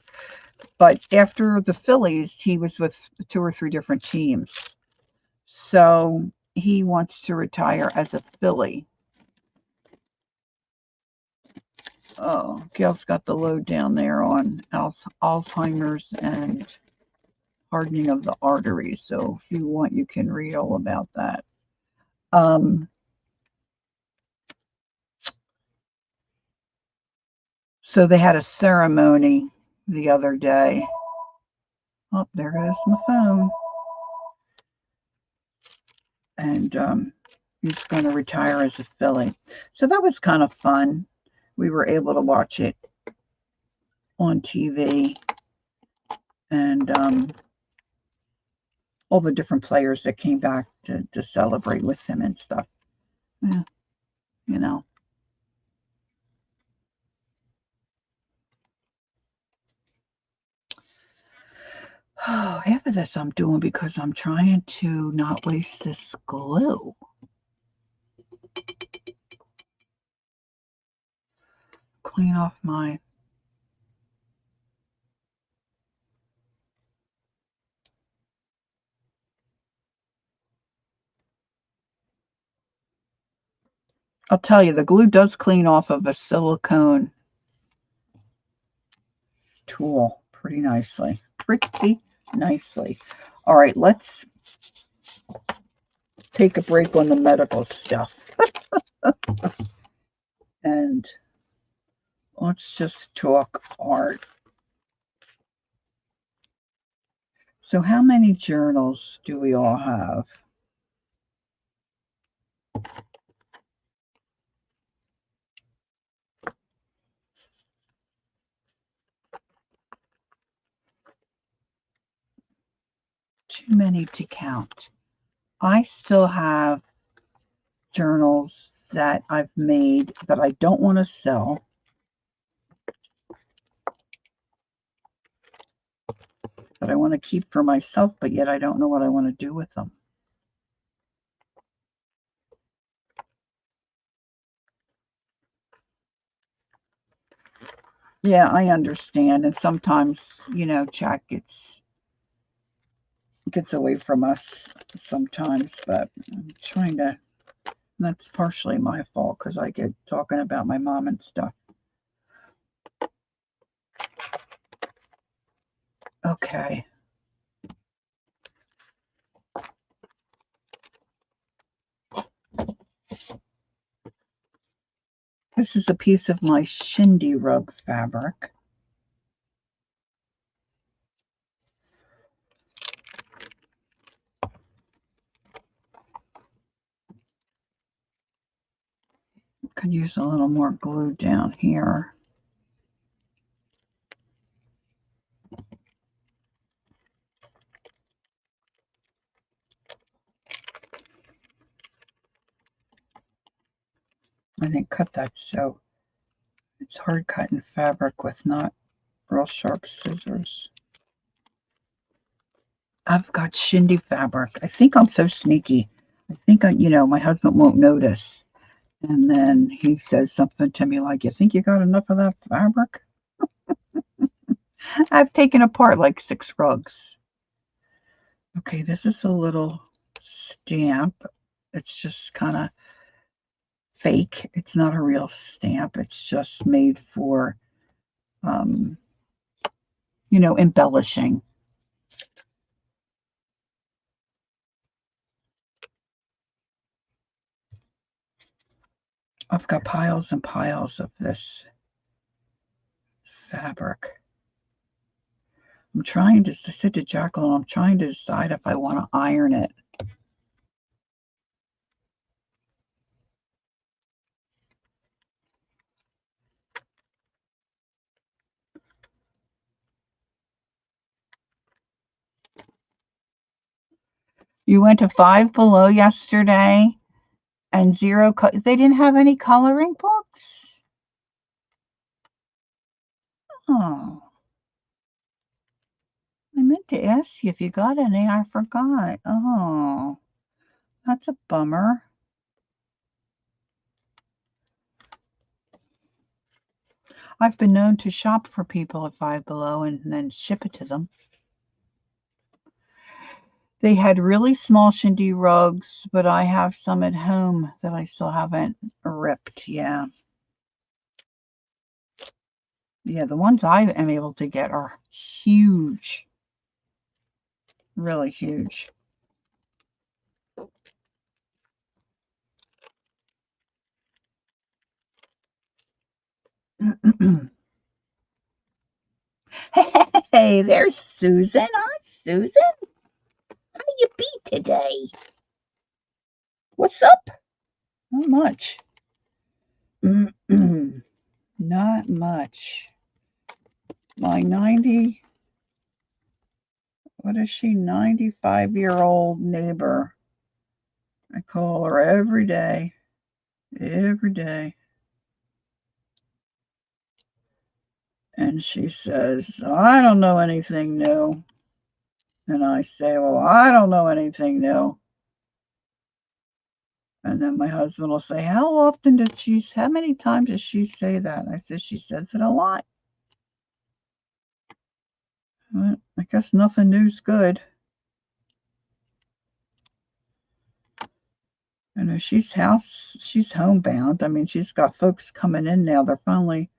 But after the Phillies, he was with 2 or 3 different teams. So he wants to retire as a Philly. Oh, Gail's got the load down there on Alzheimer's and hardening of the arteries. So if you want, you can read all about that. So they had a ceremony the other day. Oh, there goes my phone. And he's going to retire as a Philly. So that was kind of fun. We were able to watch it on TV. And all the different players that came back to celebrate with him and stuff. Yeah, you know. Oh, half of this I'm doing because I'm trying to not waste this glue. Clean off my... I'll tell you, the glue does clean off of a silicone tool pretty nicely. Pretty nicely. All right, let's take a break on the medical stuff. And let's just talk art. So how many journals do we all have? Too many to count. I still have journals that I've made that I don't want to sell. That I want to keep for myself, but yet I don't know what I want to do with them. Yeah, I understand. And sometimes, you know, Jack gets away from us sometimes, but I'm trying to, that's partially my fault because I get talking about my mom and stuff. Okay. This is a piece of my shindy rug fabric. Could use a little more glue down here. And then cut that so it's hard cutting fabric with not real sharp scissors. I've got shindy fabric. I think I'm so sneaky. I think my husband won't notice. And then he says something to me like, "You think you got enough of that fabric?" I've taken apart like 6 rugs. Okay, this is a little stamp. It's just kind of fake. It's not a real stamp. It's just made for, embellishing. I've got piles and piles of this fabric. I'm trying to sit to Jacqueline. I'm trying to decide if I want to iron it. You went to Five Below yesterday and they didn't have any coloring books? Oh, I meant to ask you if you got any. I forgot. Oh, that's a bummer. I've been known to shop for people at Five Below and then ship it to them. They had really small shindy rugs, but I have some at home that I still haven't ripped. Yeah. Yeah, the ones I am able to get are huge. Really huge. Hey, there's Susan. Hi, Susan. How you be today? What's up? Not much. Not much. My 90, what is she, 95-year-old neighbor. I call her every day. Every day. And she says, I don't know anything new. And I say, well, I don't know anything new. And then my husband will say, how many times does she say that? I said, she says it a lot. Well, I guess nothing new's good. I know she's homebound. I mean, she's got folks coming in now. They're finally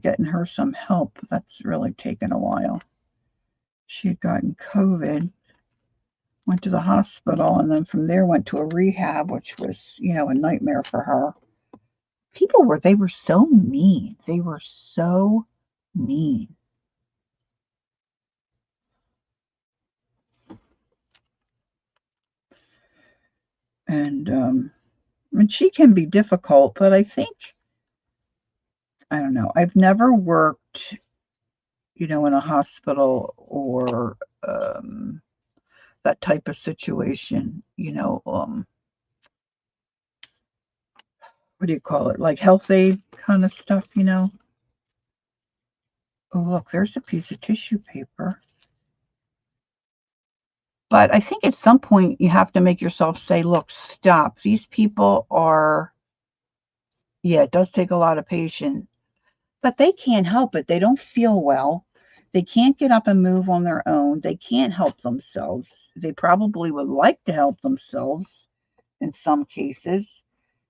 getting her some help. That's really taken a while. She had gotten COVID, went to the hospital, and then from there went to a rehab, which was, a nightmare for her. They were so mean. They were so mean. And she can be difficult, but I don't know. I've never worked, in a hospital or that type of situation, what do you call it? Like health aid kind of stuff, Oh, look, there's a piece of tissue paper. But I think at some point you have to make yourself say, look, stop. These people are, yeah, it does take a lot of patience, but they can't help it. They don't feel well. They can't get up and move on their own. They can't help themselves. They probably would like to help themselves in some cases.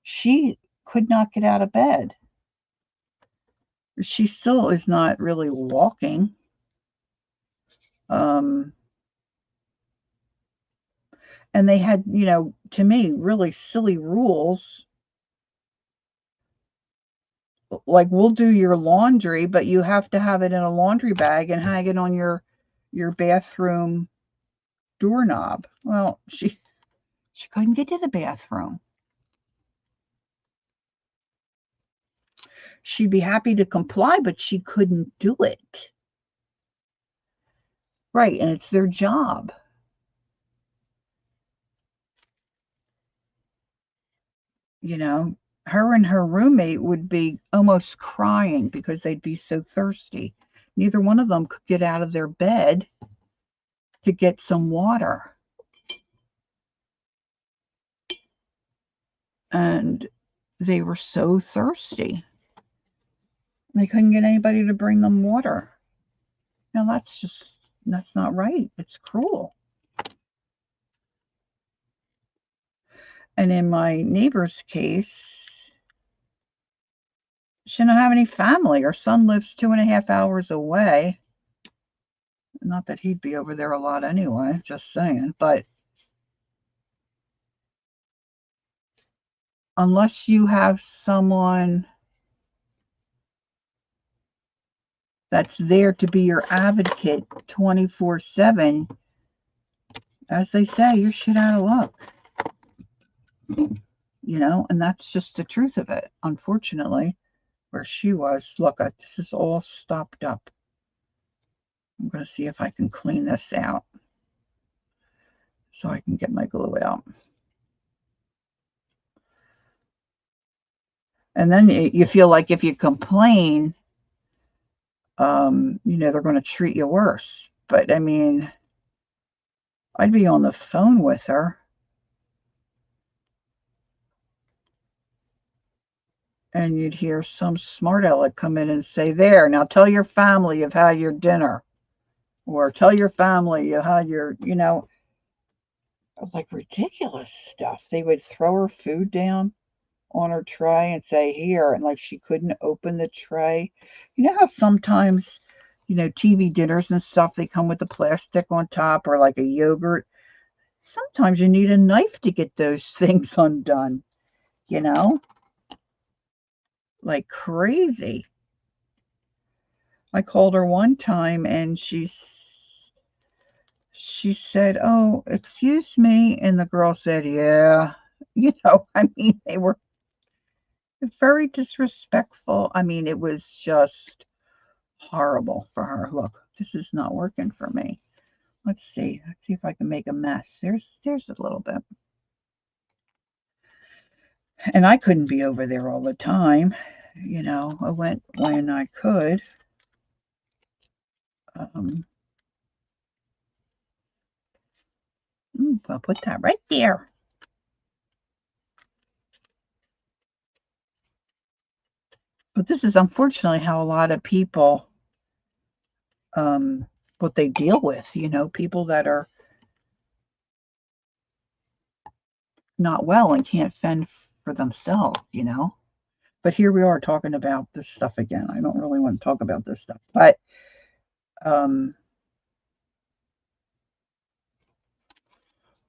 She could not get out of bed. She still is not really walking. And they had, to me, really silly rules. Like, we'll do your laundry, but you have to have it in a laundry bag and hang it on your bathroom doorknob. Well, she couldn't get to the bathroom. She'd be happy to comply, but she couldn't do it. Right, and it's their job. Her and her roommate would be almost crying because they'd be so thirsty. Neither one of them could get out of their bed to get some water. And they were so thirsty. They couldn't get anybody to bring them water. Now that's not right. It's cruel. And in my neighbor's case, she didn't have any family. Her son lives 2.5 hours away. Not that he'd be over there a lot anyway, just saying. But unless you have someone that's there to be your advocate 24/7, as they say, you're shit out of luck. And that's just the truth of it. Unfortunately, where she was, look, this is all stopped up. I'm going to see if I can clean this out. so I can get my glue out. And then you feel like if you complain, you know, they're going to treat you worse. But I mean, I'd be on the phone with her. And you'd hear some smart aleck come in and say, there, now tell your family you've had your dinner. Or tell your family you had your, you know, like ridiculous stuff. They would throw her food down on her tray and say, here, and like she couldn't open the tray. You know how sometimes, you know, TV dinners and stuff, they come with the plastic on top or like a yogurt. Sometimes you need a knife to get those things undone, you know, like crazy. I called her one time and she said, oh, excuse me. And the girl said, yeah, you know, I mean, they were very disrespectful. I mean, it was just horrible for her. Look, this is not working for me. Let's see. Let's see if I can make a mess. There's a little bit. And I couldn't be over there all the time. You know, I went when I could. I'll put that right there. But this is unfortunately how a lot of people, what they deal with, you know, people that are not well and can't fend for themselves, you know. But here we are talking about this stuff again. I don't really want to talk about this stuff, but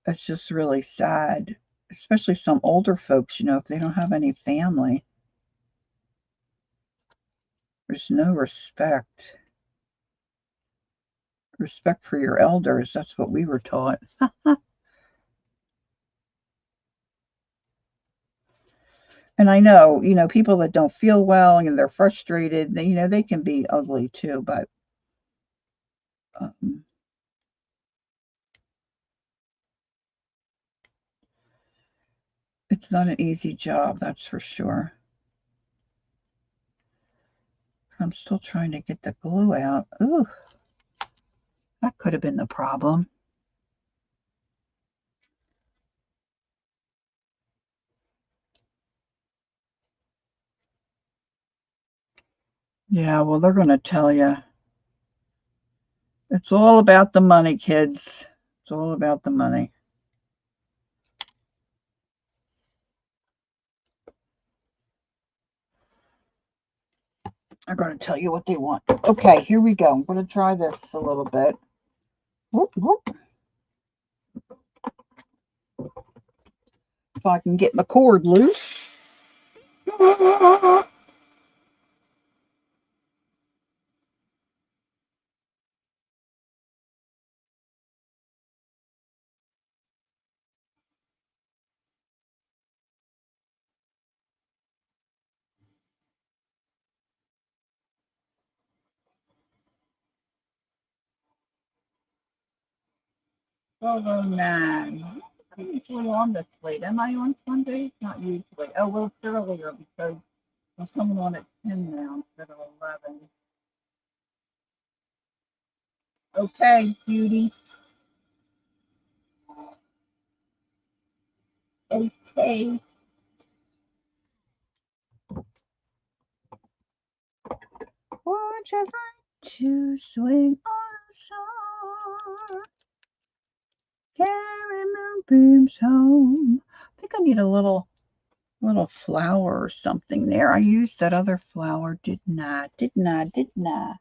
it's just really sad, especially some older folks, you know, if they don't have any family. There's no respect. Respect for your elders. That's what we were taught. And I know, you know, people that don't feel well and they're frustrated, they, you know, they can be ugly too, but um, it's not an easy job, that's for sure. I'm still trying to get the glue out. Ooh, that could have been the problem. Yeah, well, they're going to tell you. It's all about the money, kids. It's all about the money. They're going to tell you what they want. Okay, here we go. I'm going to try this a little bit. Whoop, whoop. If I can get my cord loose. Oh, man. I'm usually on this late. Am I on Sundays? Not usually. Oh, well, it's earlier because I'm coming on at 10 now instead of 11. Okay, beauty. Okay. Would you like to swing on a song? Carry moonbeams home. I think I need a little flower or something there. I used that other flower, didn't I? Didn't I? Didn't I?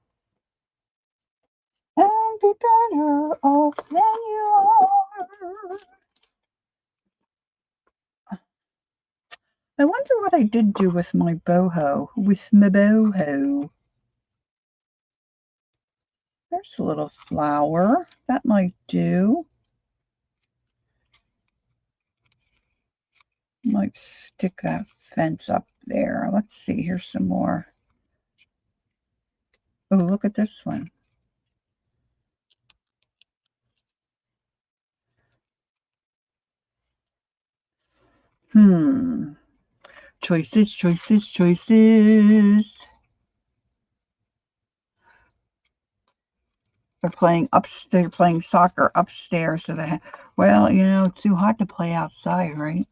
And be better off than you are. I wonder what I did do with my boho. With my boho. There's a little flower. That might do. Might stick that fence up there. Let's see. Here's some more. Oh, look at this one. Choices, choices, choices. They're playing soccer upstairs. So well, you know, it's too hot to play outside, right?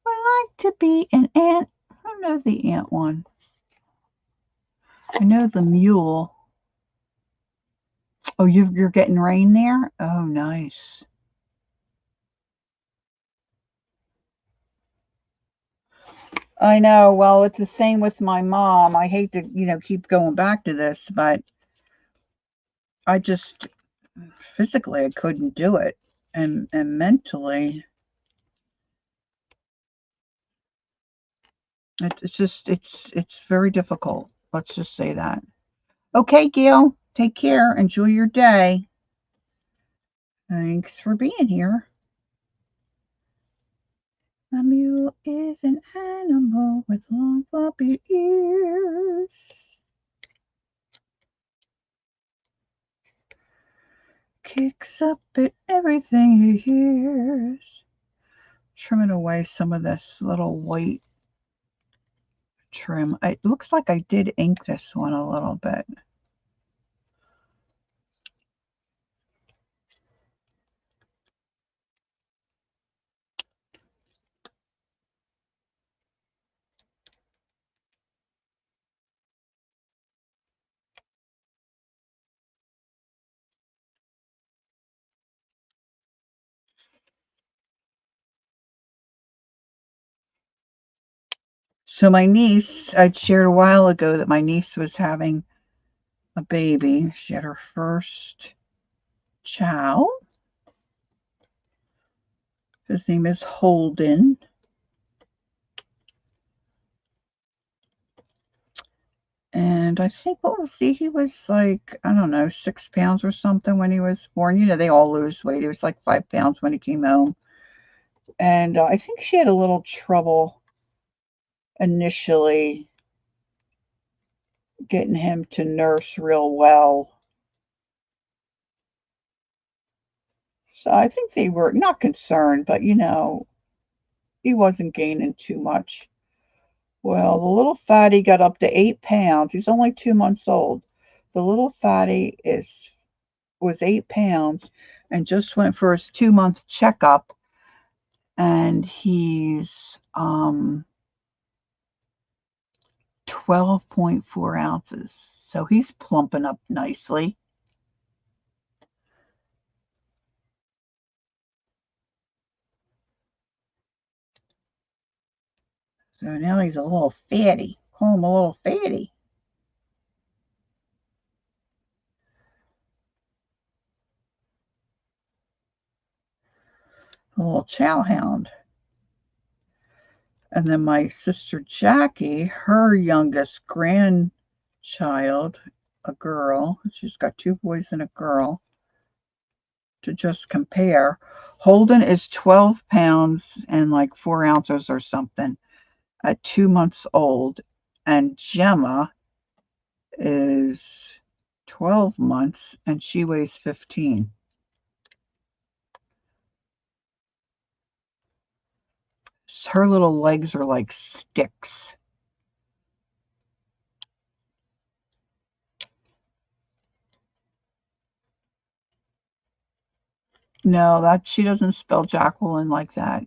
I like to be an ant. I know the ant one. I know the mule. Oh, you're getting rain there? Oh, nice. I know. Well, it's the same with my mom. I hate to, you know, keep going back to this, but I just physically I couldn't do it, and mentally it's very difficult. Let's just say that. Okay, Gail. Take care. Enjoy your day. Thanks for being here. A mule is an animal with long floppy ears. Kicks up at everything he hears. Trimming away some of this little white trim. It looks like I did ink this one a little bit. So my niece, I'd shared a while ago that my niece was having a baby. She had her first child. His name is Holden. And I think, what was he was like, I don't know, 6 pounds or something when he was born. You know, they all lose weight. He was like 5 pounds when he came home. And I think she had a little trouble initially getting him to nurse real well. So I think they were not concerned, but you know, he wasn't gaining too much. Well, the little fatty got up to 8 pounds. He's only 2 months old. The little fatty was 8 pounds and just went for his 2-month checkup, and he's 12.4 ounces. So he's plumping up nicely. So now he's a little fatty. Call him a little fatty. A little chow hound. And then my sister Jackie, her youngest grandchild, a girl, she's got 2 boys and a girl, to just compare. Holden is 12 pounds and like 4 ounces or something at 2 months old. And Gemma is 12 months and she weighs 15. Her little legs are like sticks. No, that she doesn't spell Jacqueline like that.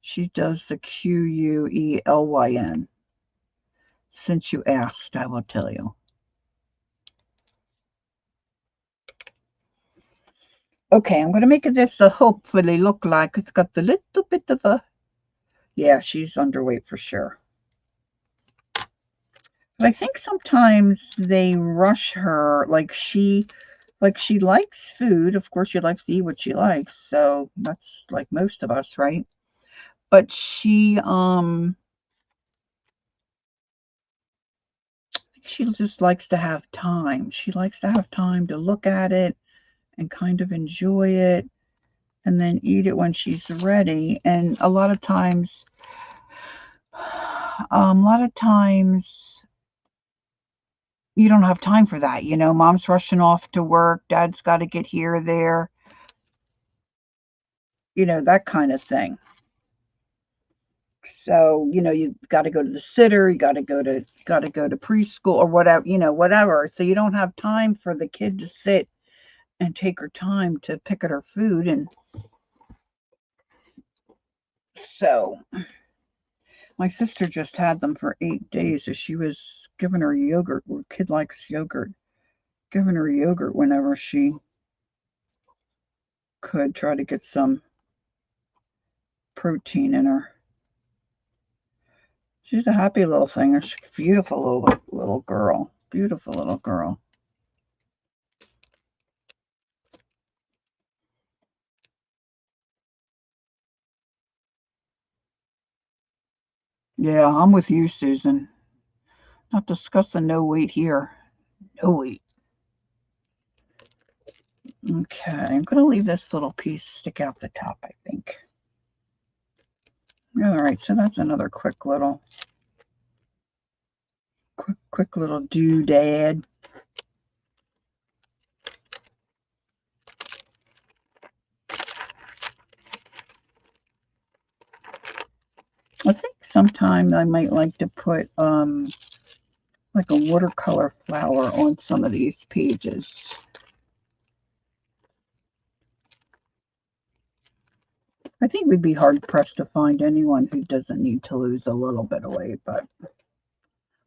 She does the Queulyn. Since you asked, I will tell you. Okay, I'm going to make this hopefully look like it's got the little bit of a... Yeah, she's underweight for sure. But I think sometimes they rush her. Like she likes food. Of course, she likes to eat what she likes. So that's like most of us, right? But she just likes to have time. She likes to have time to look at it and kind of enjoy it and then eat it when she's ready. And a lot of times you don't have time for that. You know, mom's rushing off to work. Dad's got to get here or there. You know, that kind of thing. So, you know, you got to go to the sitter, you got to go to preschool or whatever, you know, whatever. So you don't have time for the kid to sit and take her time to pick at her food. And so my sister just had them for 8 days. So she was giving her yogurt. Her kid likes yogurt. Giving her yogurt whenever she could, try to get some protein in her. She's a happy little thing. She's a beautiful little girl. Beautiful little girl. Yeah, I'm with you, Susan. Not discussing no weight here. No weight. Okay, I'm going to leave this little piece stick out the top, I think. All right, so that's another quick little doodad. I think sometime I might like to put like a watercolor flower on some of these pages. I think we'd be hard pressed to find anyone who doesn't need to lose a little bit of weight, but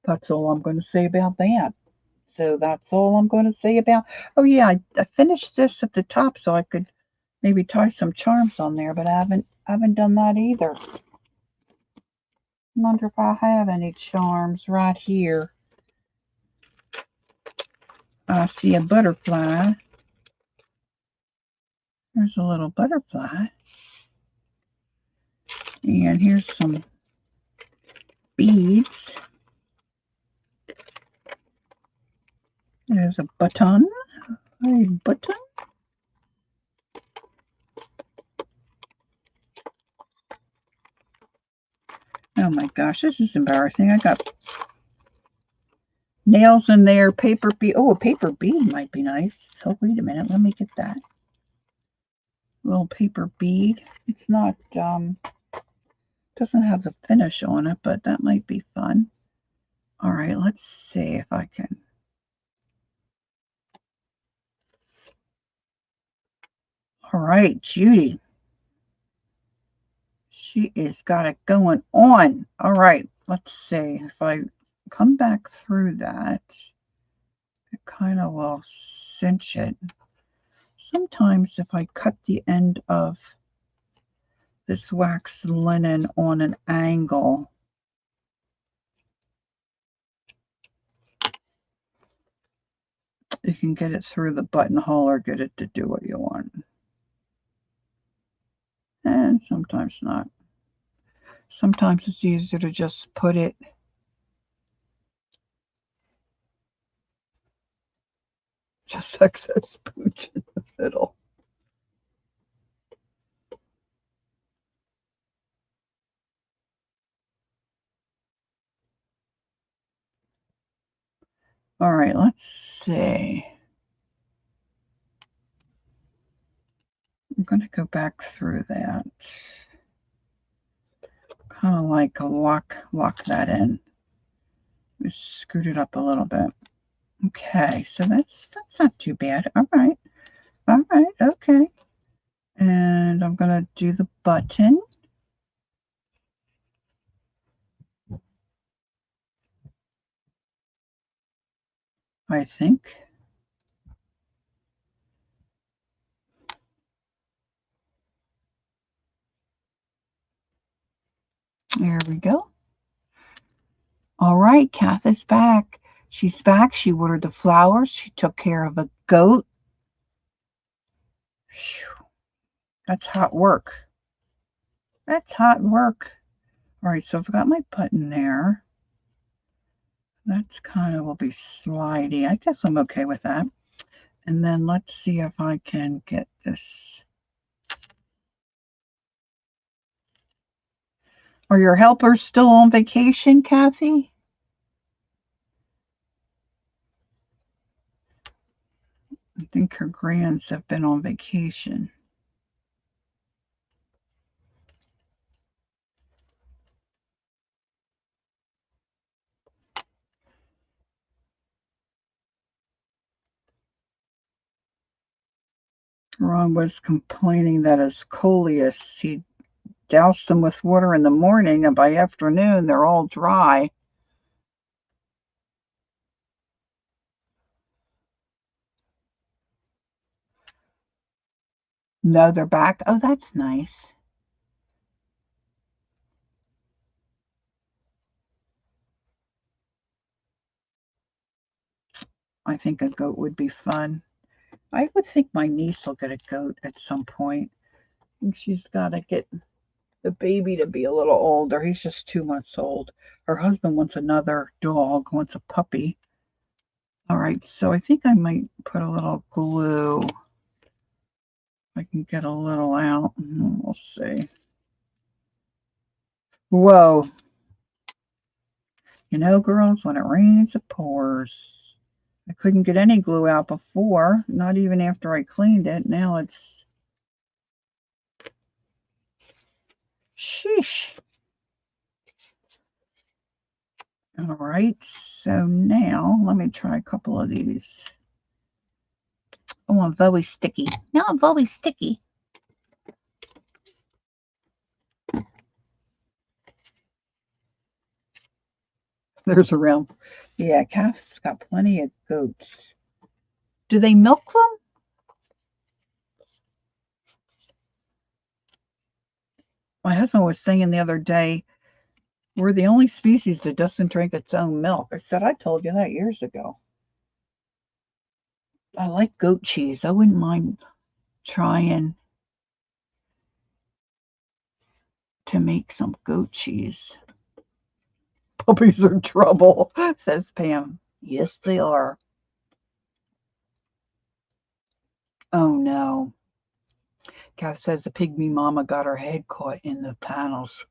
that's all I'm going to say about that. So that's all I'm going to say about. Oh yeah, I finished this at the top so I could maybe tie some charms on there, but I haven't done that either. I wonder if I have any charms right here. I see a butterfly. There's a little butterfly. And here's some beads. There's a button. A button. Oh my gosh, this is embarrassing. I got nails in there, paper bead. Oh, a paper bead might be nice. So wait a minute, let me get that. Little paper bead. It's not, doesn't have the finish on it, but that might be fun. All right, let's see if I can. All right, Judy. She is got it going on. All right, let's see if I come back through that. It kind of will cinch it. Sometimes if I cut the end of this wax linen on an angle, you can get it through the buttonhole or get it to do what you want. And sometimes not. Sometimes it's easier to just put it just excess pooch in the middle. All right, let's see. I'm going to go back through that. Kind of like lock that in. Just scoot it up a little bit. Okay, so that's not too bad. All right, okay. And I'm going to do the button. I think. There we go. All right, Kath is back. She's back. She ordered the flowers. She took care of a goat. Whew. That's hot work. That's hot work. All right, so I've got my button there. That's kind of will be slidey. I guess I'm okay with that. And then let's see if I can get this. Are your helpers still on vacation, Kathy? think her grands have been on vacation. Ron was complaining that his coleus, he doused them with water in the morning, and by afternoon they're all dry. No, they're back. Oh, that's nice. I think a goat would be fun. I would think my niece will get a goat at some point. I think she's got to get the baby to be a little older. He's just 2 months old. Her husband wants another dog, wants a puppy. All right, so I think I might put a little glue. I can get a little out. We'll see. Whoa. You know, girls, when it rains, it pours. I couldn't get any glue out before, not even after I cleaned it. Now it's... Sheesh. All right, so now let me try a couple of these. Oh, I'm very sticky. Now I'm very sticky. There's around. Yeah, Kath's got plenty of goats. Do they milk them? My husband was saying the other day, we're the only species that doesn't drink its own milk. I said, I told you that years ago. I like goat cheese. I wouldn't mind trying to make some goat cheese. Puppies are trouble, says Pam. Yes, they are. Oh, no. Kath says the pygmy mama got her head caught in the panels.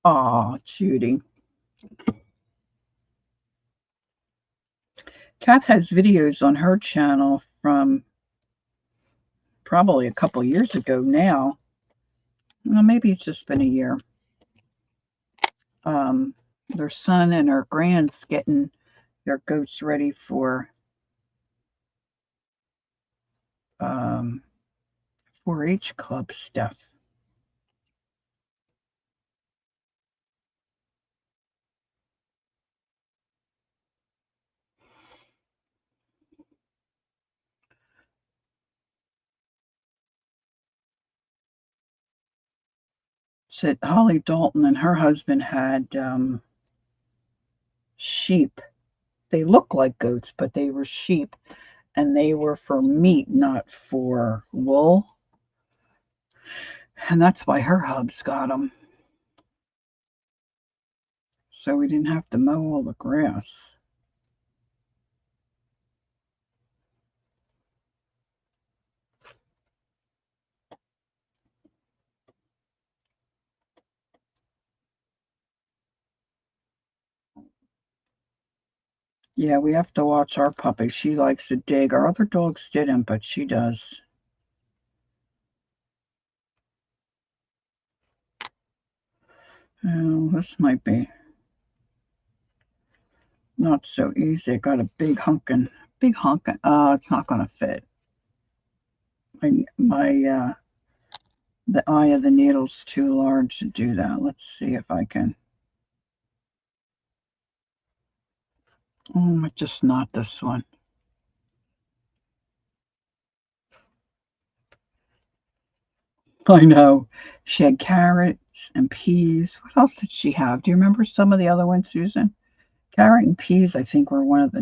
Aw, Judy. Kath has videos on her channel from probably a couple years ago now. Well, maybe it's just been a year. Their son and her grands getting their goats ready for 4-H club stuff. Said Holly Dalton and her husband had sheep. They look like goats, but they were sheep, and they were for meat, not for wool. And that's why her hubs got them. So we didn't have to mow all the grass. Yeah, we have to watch our puppy. She likes to dig. Our other dogs didn't, but she does. Oh, this might be not so easy. I got a big honkin'. It's not going to fit. The eye of the needle's too large to do that. Let's see if I can. Oh, just not this one. I know. She had carrots and peas. What else did she have? Do you remember some of the other ones, Susan? Carrot and peas, I think, were one of the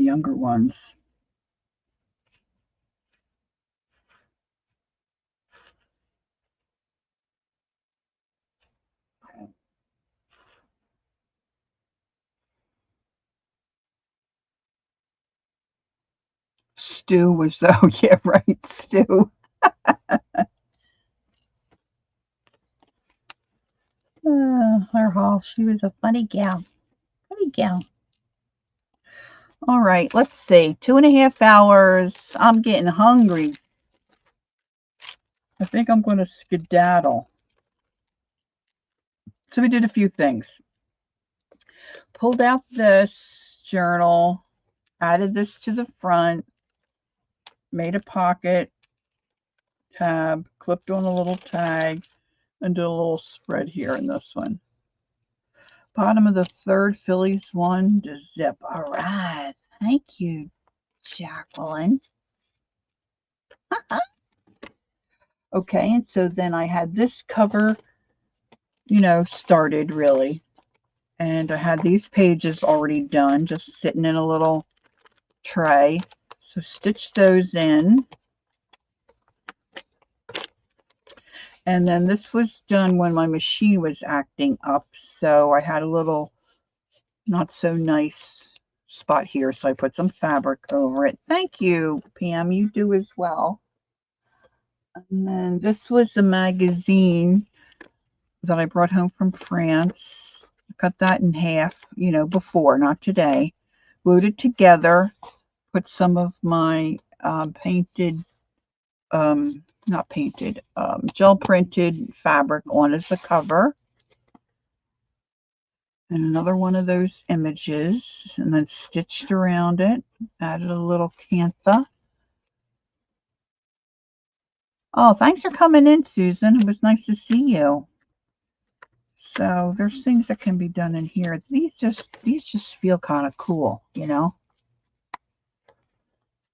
younger ones. Stew was, oh, yeah, right, stew. Claire Hall. She was a funny gal. Funny gal. All right, let's see. 2.5 hours. I'm getting hungry. I think I'm going to skedaddle. So we did a few things. Pulled out this journal, added this to the front, made a pocket tab, clipped on a little tag, and did a little spread here in this one. Bottom of the third Phillies one to zip. All right. Thank you, Jacqueline. Okay, and so then I had this cover, started really. And I had these pages already done, just sitting in a little tray. So stitch those in. And then this was done when my machine was acting up. So I had a little not so nice spot here. So I put some fabric over it. Thank you, Pam. You do as well. And then this was a magazine that I brought home from France. I cut that in half, before, not today. Glued it together. Put some of my painted, not painted, gel printed fabric on as a cover. And another one of those images, and then stitched around it. Added a little cantha. Oh, thanks for coming in, Susan. It was nice to see you. So there's things that can be done in here. These just feel kind of cool,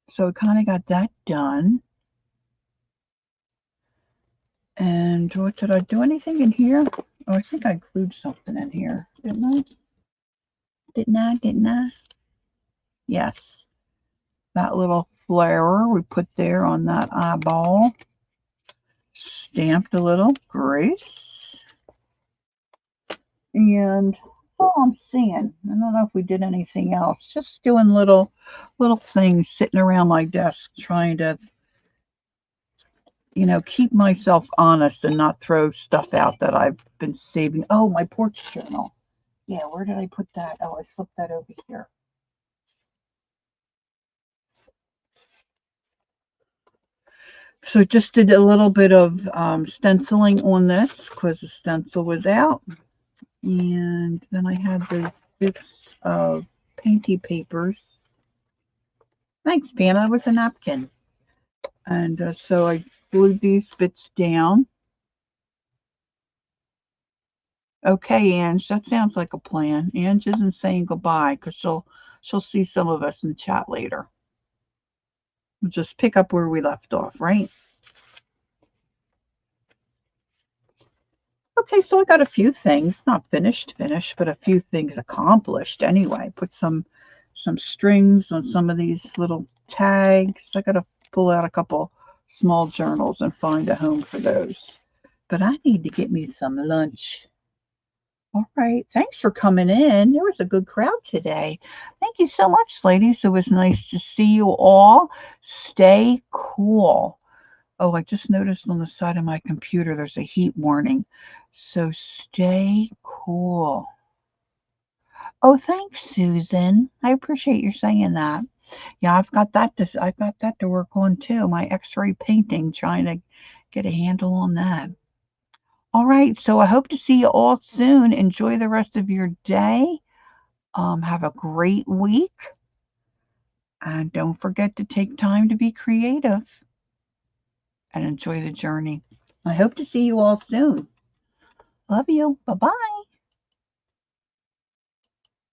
So we kind of got that done. And what did I do? Anything in here? Oh, I think I glued something in here, didn't I? Didn't I? Yes. That little flower we put there on that eyeball. Stamped a little Grace. And all I'm seeing. I don't know if we did anything else. Just doing little things, sitting around my desk trying to keep myself honest and not throw stuff out that I've been saving. Oh, my porch journal. Yeah, where did I put that? Oh, I slipped that over here. So just did a little bit of stenciling on this because the stencil was out. And then I had the bits of painty papers. Thanks, Pam. That was a napkin. And so I glued these bits down. Okay, Ange, that sounds like a plan. Ange isn't saying goodbye because she'll see some of us in the chat later. We'll just pick up where we left off, right? Okay, so I got a few things, not finished, but a few things accomplished anyway. Put some strings on some of these little tags. I got to pull out a couple small journals and find a home for those. But I need to get me some lunch. All right. Thanks for coming in. There was a good crowd today. Thank you so much, ladies. It was nice to see you all. Stay cool. Oh, I just noticed on the side of my computer there's a heat warning. So stay cool. Oh, thanks, Susan. I appreciate you saying that. Yeah, I've got that to work on too. My X-ray painting, trying to get a handle on that. All right, so I hope to see you all soon. Enjoy the rest of your day. Have a great week. And don't forget to take time to be creative and enjoy the journey. I hope to see you all soon. Love you. Bye-bye.